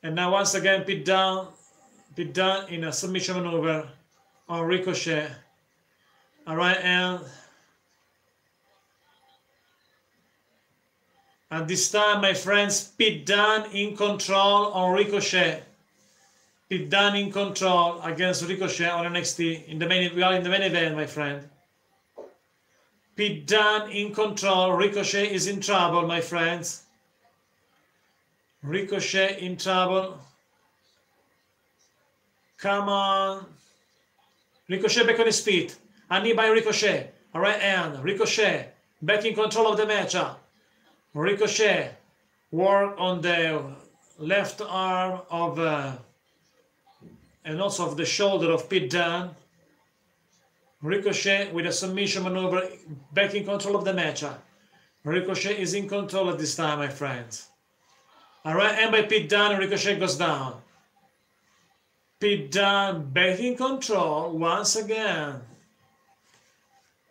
And now once again Pete Dunne in a submission maneuver on Ricochet. A right hand. And this time, my friends, Pete Dunne in control on Ricochet. Pete Dunne in control against Ricochet on NXT. We are in the main event, my friend. Pete Dunne in control. Ricochet is in trouble, my friends. Ricochet in trouble. Come on. Ricochet back on his feet. A knee by Ricochet. A right hand. Ricochet back in control of the match. Ricochet work on the left arm of and also of the shoulder of Pete Dunne. Ricochet with a submission maneuver back in control of the match. Ricochet is in control at this time, my friends. Alright, and by Pete Dunne, Ricochet goes down. Pete Dunne back in control once again.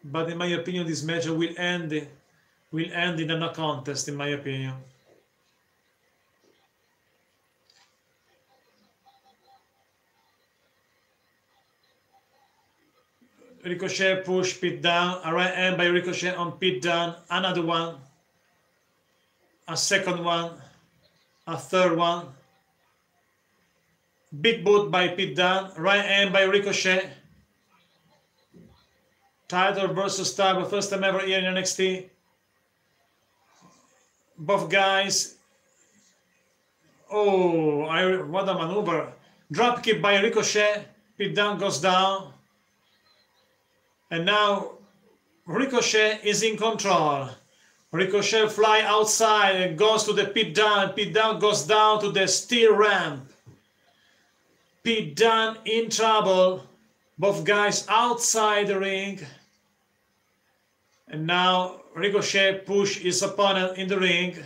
But in my opinion, this match will end in a no contest, in my opinion. Ricochet push Pete Dunne. A right hand by Ricochet on Pete Dunne. Another one. A second one. A third one. Big boot by Pete Dunne. Right hand by Ricochet. Title versus title. First time ever here in NXT. Both guys. Oh, what a maneuver. Drop kick by Ricochet. Pete Dunne goes down. And now Ricochet is in control. Ricochet fly outside and goes to the Pete Dunne. Pete Dunne goes down to the steel ramp. Pete Dunne in trouble. Both guys outside the ring. And now Ricochet push his opponent in the ring.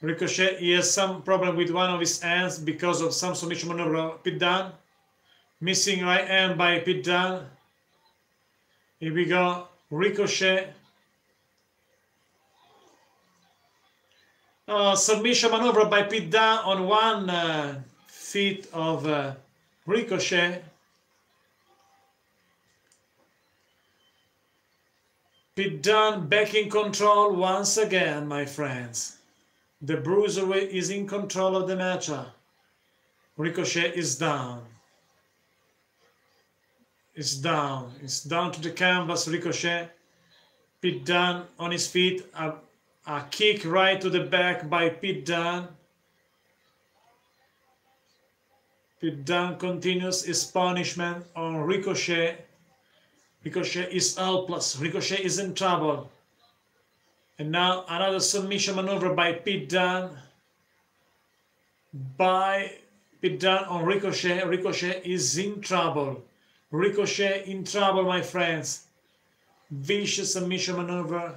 Ricochet, he has some problem with one of his hands because of some submission maneuver. Pete Dunne. Missing right hand by Pete Dunne. Here we go. Ricochet. Submission maneuver by Pete Dunne on one feet of Ricochet. Pete Dunne back in control once again, my friends. The Bruiserweight is in control of the match. Ricochet is down. It's down. It's down to the canvas, Ricochet. Pete Dunne on his feet. A kick right to the back by Pete Dunne. Pete Dunne continues his punishment on Ricochet. Ricochet is helpless. Ricochet is in trouble. And now another submission maneuver by Pete Dunne. By Pete Dunne on Ricochet. Ricochet is in trouble. Ricochet in trouble, my friends. Vicious submission maneuver.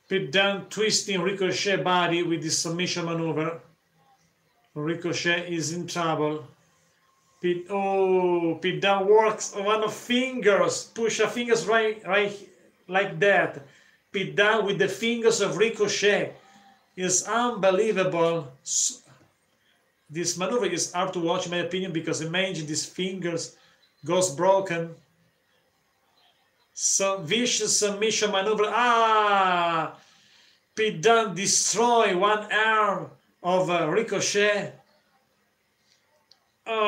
Pete Dunne twisting Ricochet body with this submission maneuver. Ricochet is in trouble. Pete Dunne works one of fingers, push a fingers right like that. Pete Dunne with the fingers of Ricochet is unbelievable. This maneuver is hard to watch in my opinion because imagine these fingers goes broken. So vicious submission maneuver. Pete Dunne destroy one arm of Ricochet.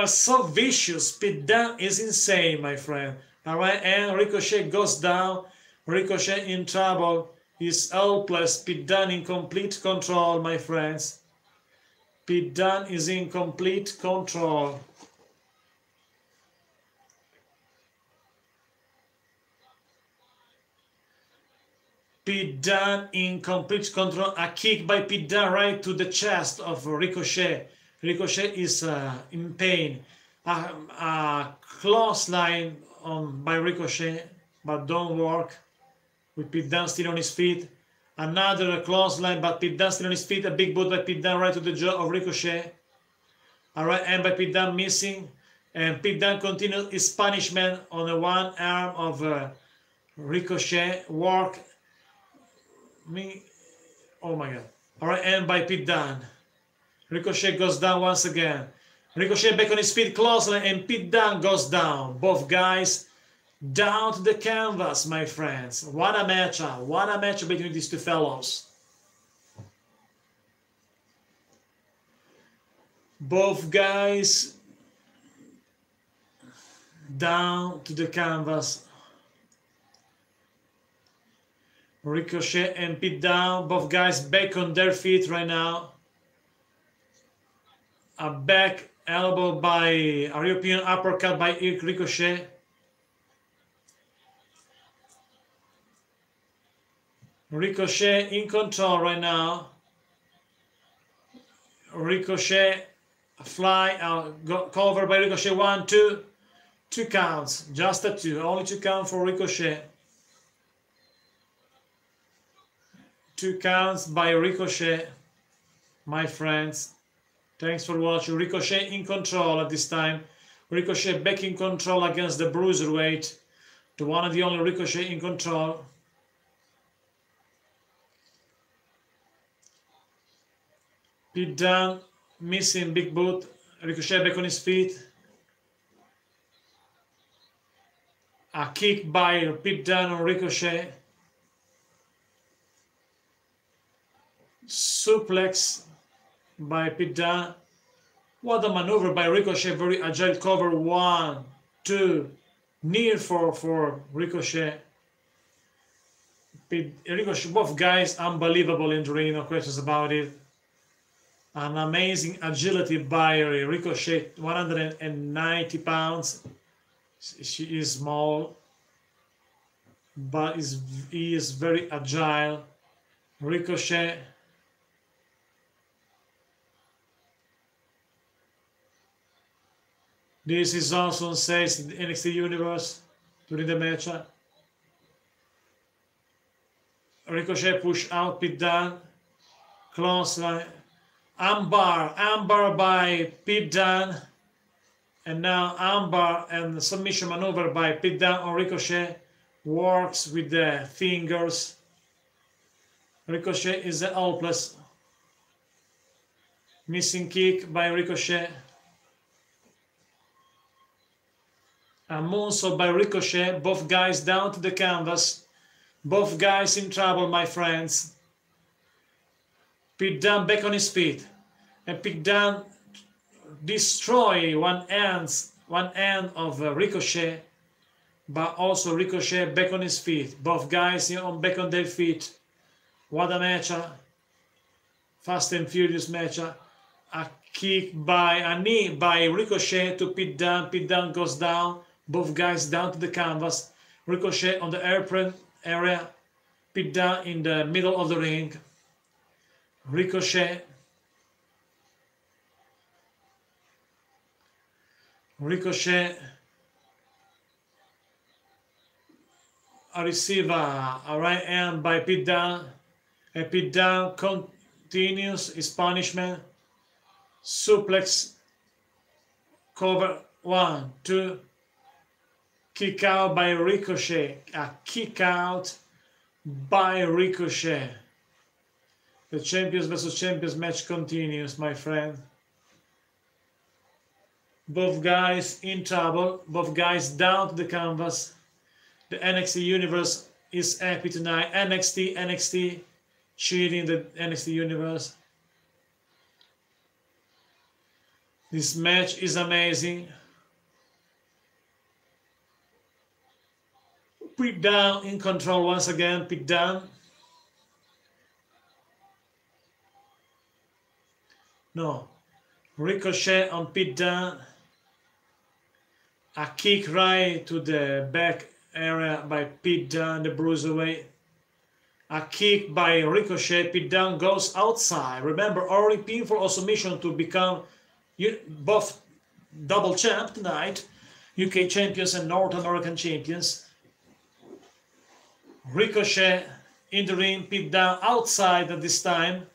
So vicious. Pete Dunne is insane, my friend. Alright, and Ricochet goes down. Ricochet in trouble. He's helpless. Pete Dunne in complete control, my friends. Pete Dunne is in complete control. Pete Dunne in complete control. A kick by Pete Dunne right to the chest of Ricochet. Ricochet is in pain. A clothesline by Ricochet, but don't work. With Pete Dunne still on his feet. Another clothesline, but Pete Dunne still on his feet. A big boot by Pete Dunne right to the jaw of Ricochet. Alright, and by Pete Dunne missing. And Pete Dunne continues his punishment on the one arm of Ricochet. Work. Oh my god. Alright, and by Pete Dunne. Ricochet goes down once again. Ricochet back on his feet, clothesline, and Pete Dunne goes down. Both guys down to the canvas, my friends. What a matchup. What a matchup between these two fellows. Both guys down to the canvas. Ricochet and Pete Dunne, both guys back on their feet right now. A back elbow by a European uppercut by Ricochet. Ricochet in control right now. Ricochet fly cover by Ricochet. 1, 2, 2 counts. Just a 2. Only 2 counts for Ricochet. 2 counts by Ricochet, my friends. Thanks for watching. Ricochet in control at this time. Ricochet back in control against the Bruiserweight. The one and the only Ricochet in control. Pete Dunne missing big boot. Ricochet back on his feet. A kick by Pete Dunne on Ricochet. Suplex by Pete Dunne. What a maneuver by Ricochet. Very agile cover. 1, 2. Near for Ricochet. Ricochet, both guys unbelievable in the ring, no questions about it. An amazing agility by Ricochet. 190 pounds. She is small, but he is very agile. Ricochet. This is also on stage in the NXT Universe during the match. Ricochet push out Pete Dunne. Clothesline. Armbar by Pete Dunne. And now armbar and submission maneuver by Pete Dunne on Ricochet. Works with the fingers. Ricochet is helpless. Missing kick by Ricochet. A moonsault by Ricochet. Both guys down to the canvas. Both guys in trouble, my friends. Pete Dunne back on his feet. And Pete Dunne destroy one end of Ricochet. But also Ricochet back on his feet. Both guys back on their feet. What a match. Fast and furious match. A knee by Ricochet to Pete Dunne. Pete Dunne goes down. Both guys down to the canvas. Ricochet on the apron area. Pit down in the middle of the ring. Ricochet. Ricochet. Receive a right hand by Pit down. A Pit down continues his punishment. Suplex. Cover. 1, 2. Kick out by Ricochet. A kick out by Ricochet. The champions versus champions match continues, my friend. Both guys in trouble. Both guys down to the canvas. The NXT Universe is happy tonight. NXT, cheating the NXT Universe. This match is amazing. Pit down in control once again. Pit down. No. Ricochet on Pit down. A kick right to the back area by Pit down, the bruiserweight. A kick by Ricochet. Pit down goes outside. Remember, only pinfall or submission to become both double champ tonight. UK champions and North American champions. Ricochet in the ring. Pit down outside at this time.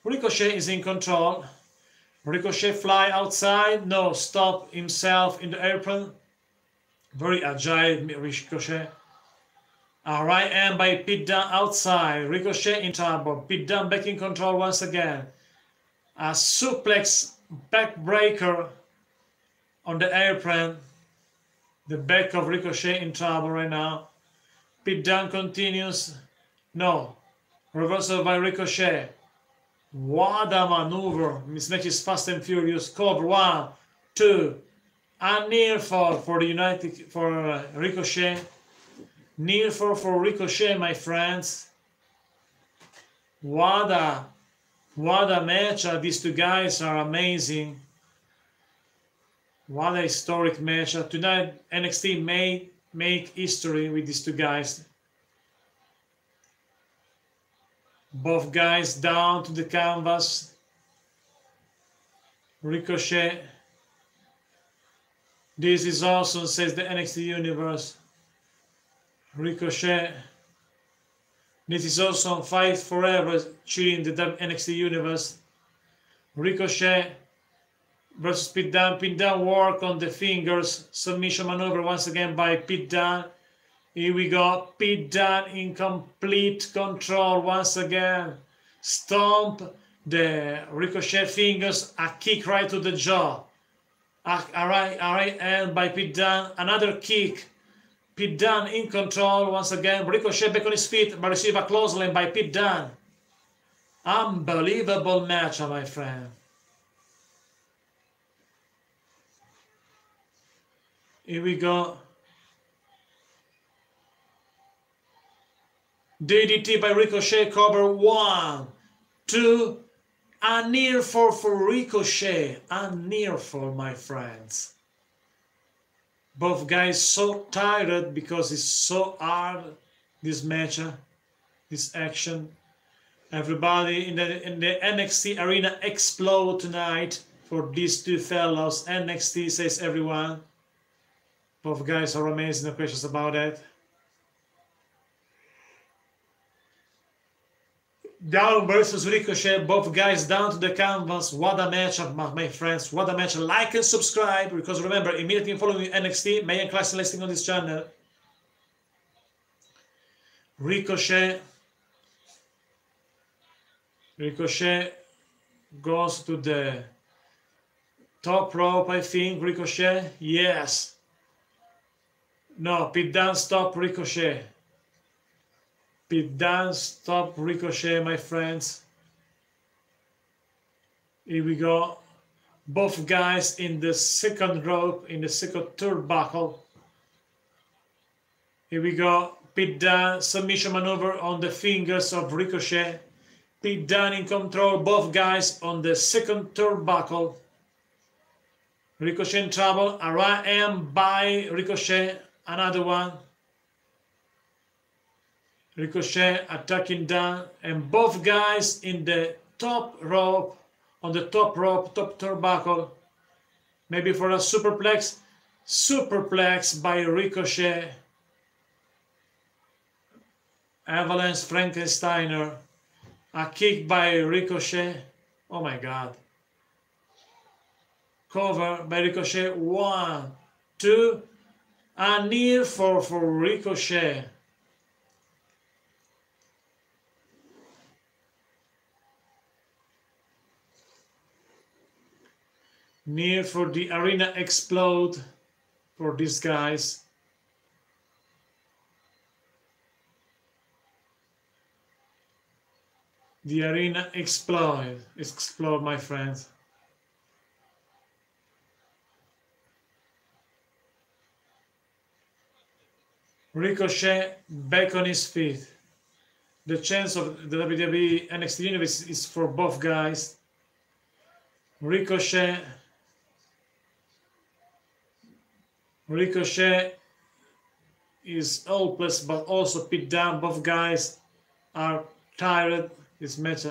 Ricochet is in control. Ricochet fly outside. No, stop himself in the apron. Very agile Ricochet. A right hand by Pit down outside. Ricochet in trouble. Pit down back in control once again. A suplex backbreaker on the apron. The back of Ricochet in trouble right now. Pit down continues. No. Reversal by Ricochet. What a maneuver. This match is fast and furious. Cover. 1, 2. A near fall for the Ricochet. Near fall for Ricochet, my friends. What a match. These two guys are amazing. What a historic match. Tonight NXT may make history with these two guys. Both guys down to the canvas. Ricochet. This is awesome, says the NXT Universe. Ricochet. This is awesome. Fight forever, cheating the NXT Universe. Ricochet versus Pit down. Pit down work on the fingers. Submission maneuver once again by Pit down. Here we go. Pit down in complete control once again. Stomp the Ricochet fingers. A kick right to the jaw. A right hand by Pit down. Another kick. Pit down in control once again. Ricochet back on his feet, but receive a clothesline by Pit down. Unbelievable match, my friend. Here we go. DDT by Ricochet, cover. 1, 2. A near fall for Ricochet. A near fall, my friends. Both guys so tired because it's so hard, this match, this action. Everybody in the NXT arena explode tonight for these two fellows. NXT, says everyone. Both guys are amazing, no questions about that. Down versus Ricochet, both guys down to the canvas. What a match, my friends. What a match. Like and subscribe, because remember, immediately following NXT, Mayan Classic listing on this channel. Ricochet goes to the top rope, I think. Ricochet, yes. No, Pit down, stop Ricochet. Pit down, stop Ricochet, my friends. Here we go. Both guys in the second rope, in the second turnbuckle. Here we go. Pit down, submission maneuver on the fingers of Ricochet. Pit down in control, both guys on the second turnbuckle. Ricochet in trouble. A right hand by Ricochet. Another one. Ricochet attacking down, and both guys in the top rope, on the top rope, top turnbuckle, maybe for a superplex. Superplex by Ricochet. Avalanche Frankensteiner. A kick by Ricochet. Oh my god. Cover by Ricochet. 1, 2. A near for Ricochet. Near for the arena explode for these guys. The arena explode, my friends. Ricochet back on his feet. The chance of the WWE NXT Universe is for both guys. Ricochet is hopeless, but also put down. Both guys are tired. This match.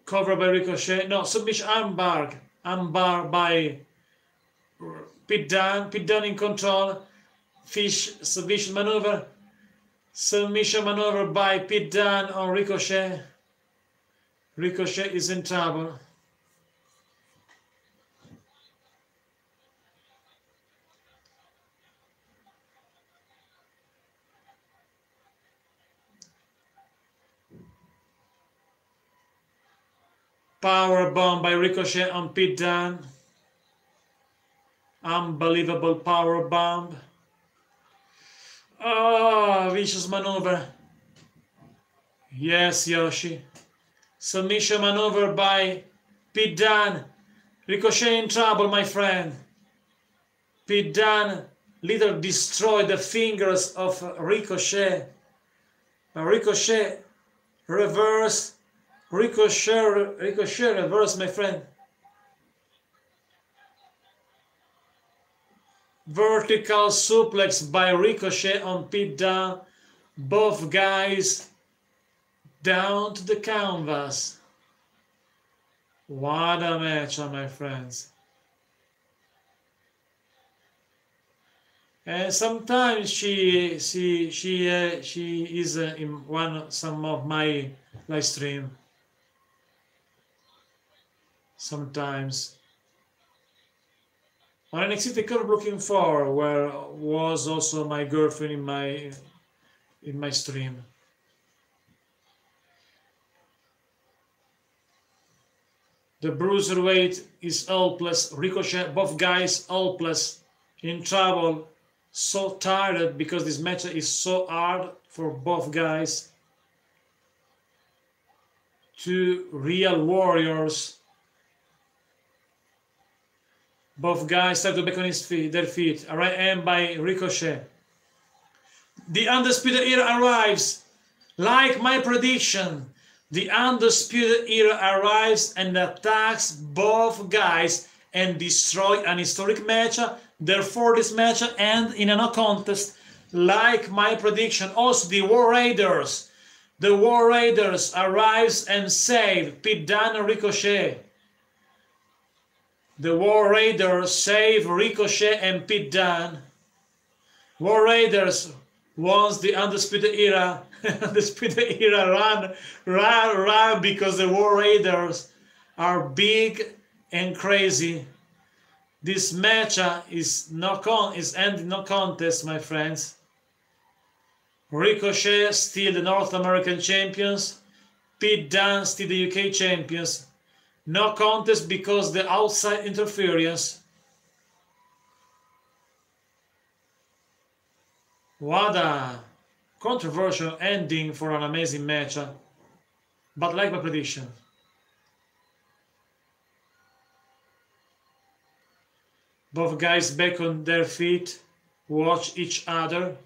Cover by Ricochet. No, submission armbar. Armbar by put down in control. Fish submission maneuver. Submission maneuver by put down on Ricochet. Ricochet is in trouble. Power bomb by Ricochet on Pete Dunne. Unbelievable power bomb. Oh, vicious maneuver. Yes, Yoshi. Submission maneuver by Pete Dunne. Ricochet in trouble, my friend. Pete Dunne literally destroyed the fingers of Ricochet. Ricochet reverse. Ricochet reverse, my friend. Vertical suplex by Ricochet on Pete Dunne. Both guys down to the canvas. What a match, my friends. And sometimes she is in some of my live stream. Sometimes on NXT Takeover Looking For, where was also my girlfriend in my stream. The Bruiserweight is helpless. Ricochet, both guys helpless, in trouble, so tired because this match is so hard for both guys. Two real warriors. Both guys start to back on their feet. A right hand by Ricochet. The Undisputed Era arrives. Like my prediction, the Undisputed Era arrives and attacks both guys and destroy an historic match. Therefore, this match ends in a no contest. Like my prediction, also the War Raiders. The War Raiders arrives and save Pete Dunne and Ricochet. The War Raiders save Ricochet and Pete Dunne. War Raiders wants the Undisputed Era. Undisputed Era run because the War Raiders are big and crazy. This match is ending no contest, my friends. Ricochet still the North American champions. Pete Dunne still the UK champions. No contest because the outside interference. What a controversial ending for an amazing match. But like my prediction. Both guys back on their feet, watch each other.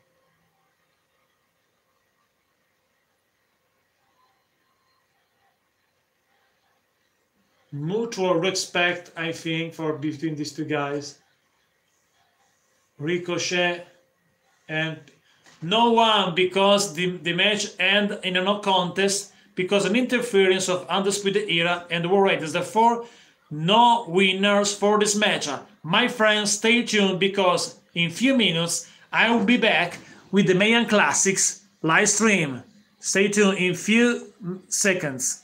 Mutual respect, I think, between these two guys. Ricochet and No one, because the match ended in a no contest because an interference of Undisputed Era and the World Raiders. Therefore, no winners for this match. My friends, stay tuned because in few minutes I will be back with the Mayan Classics live stream. Stay tuned in few seconds.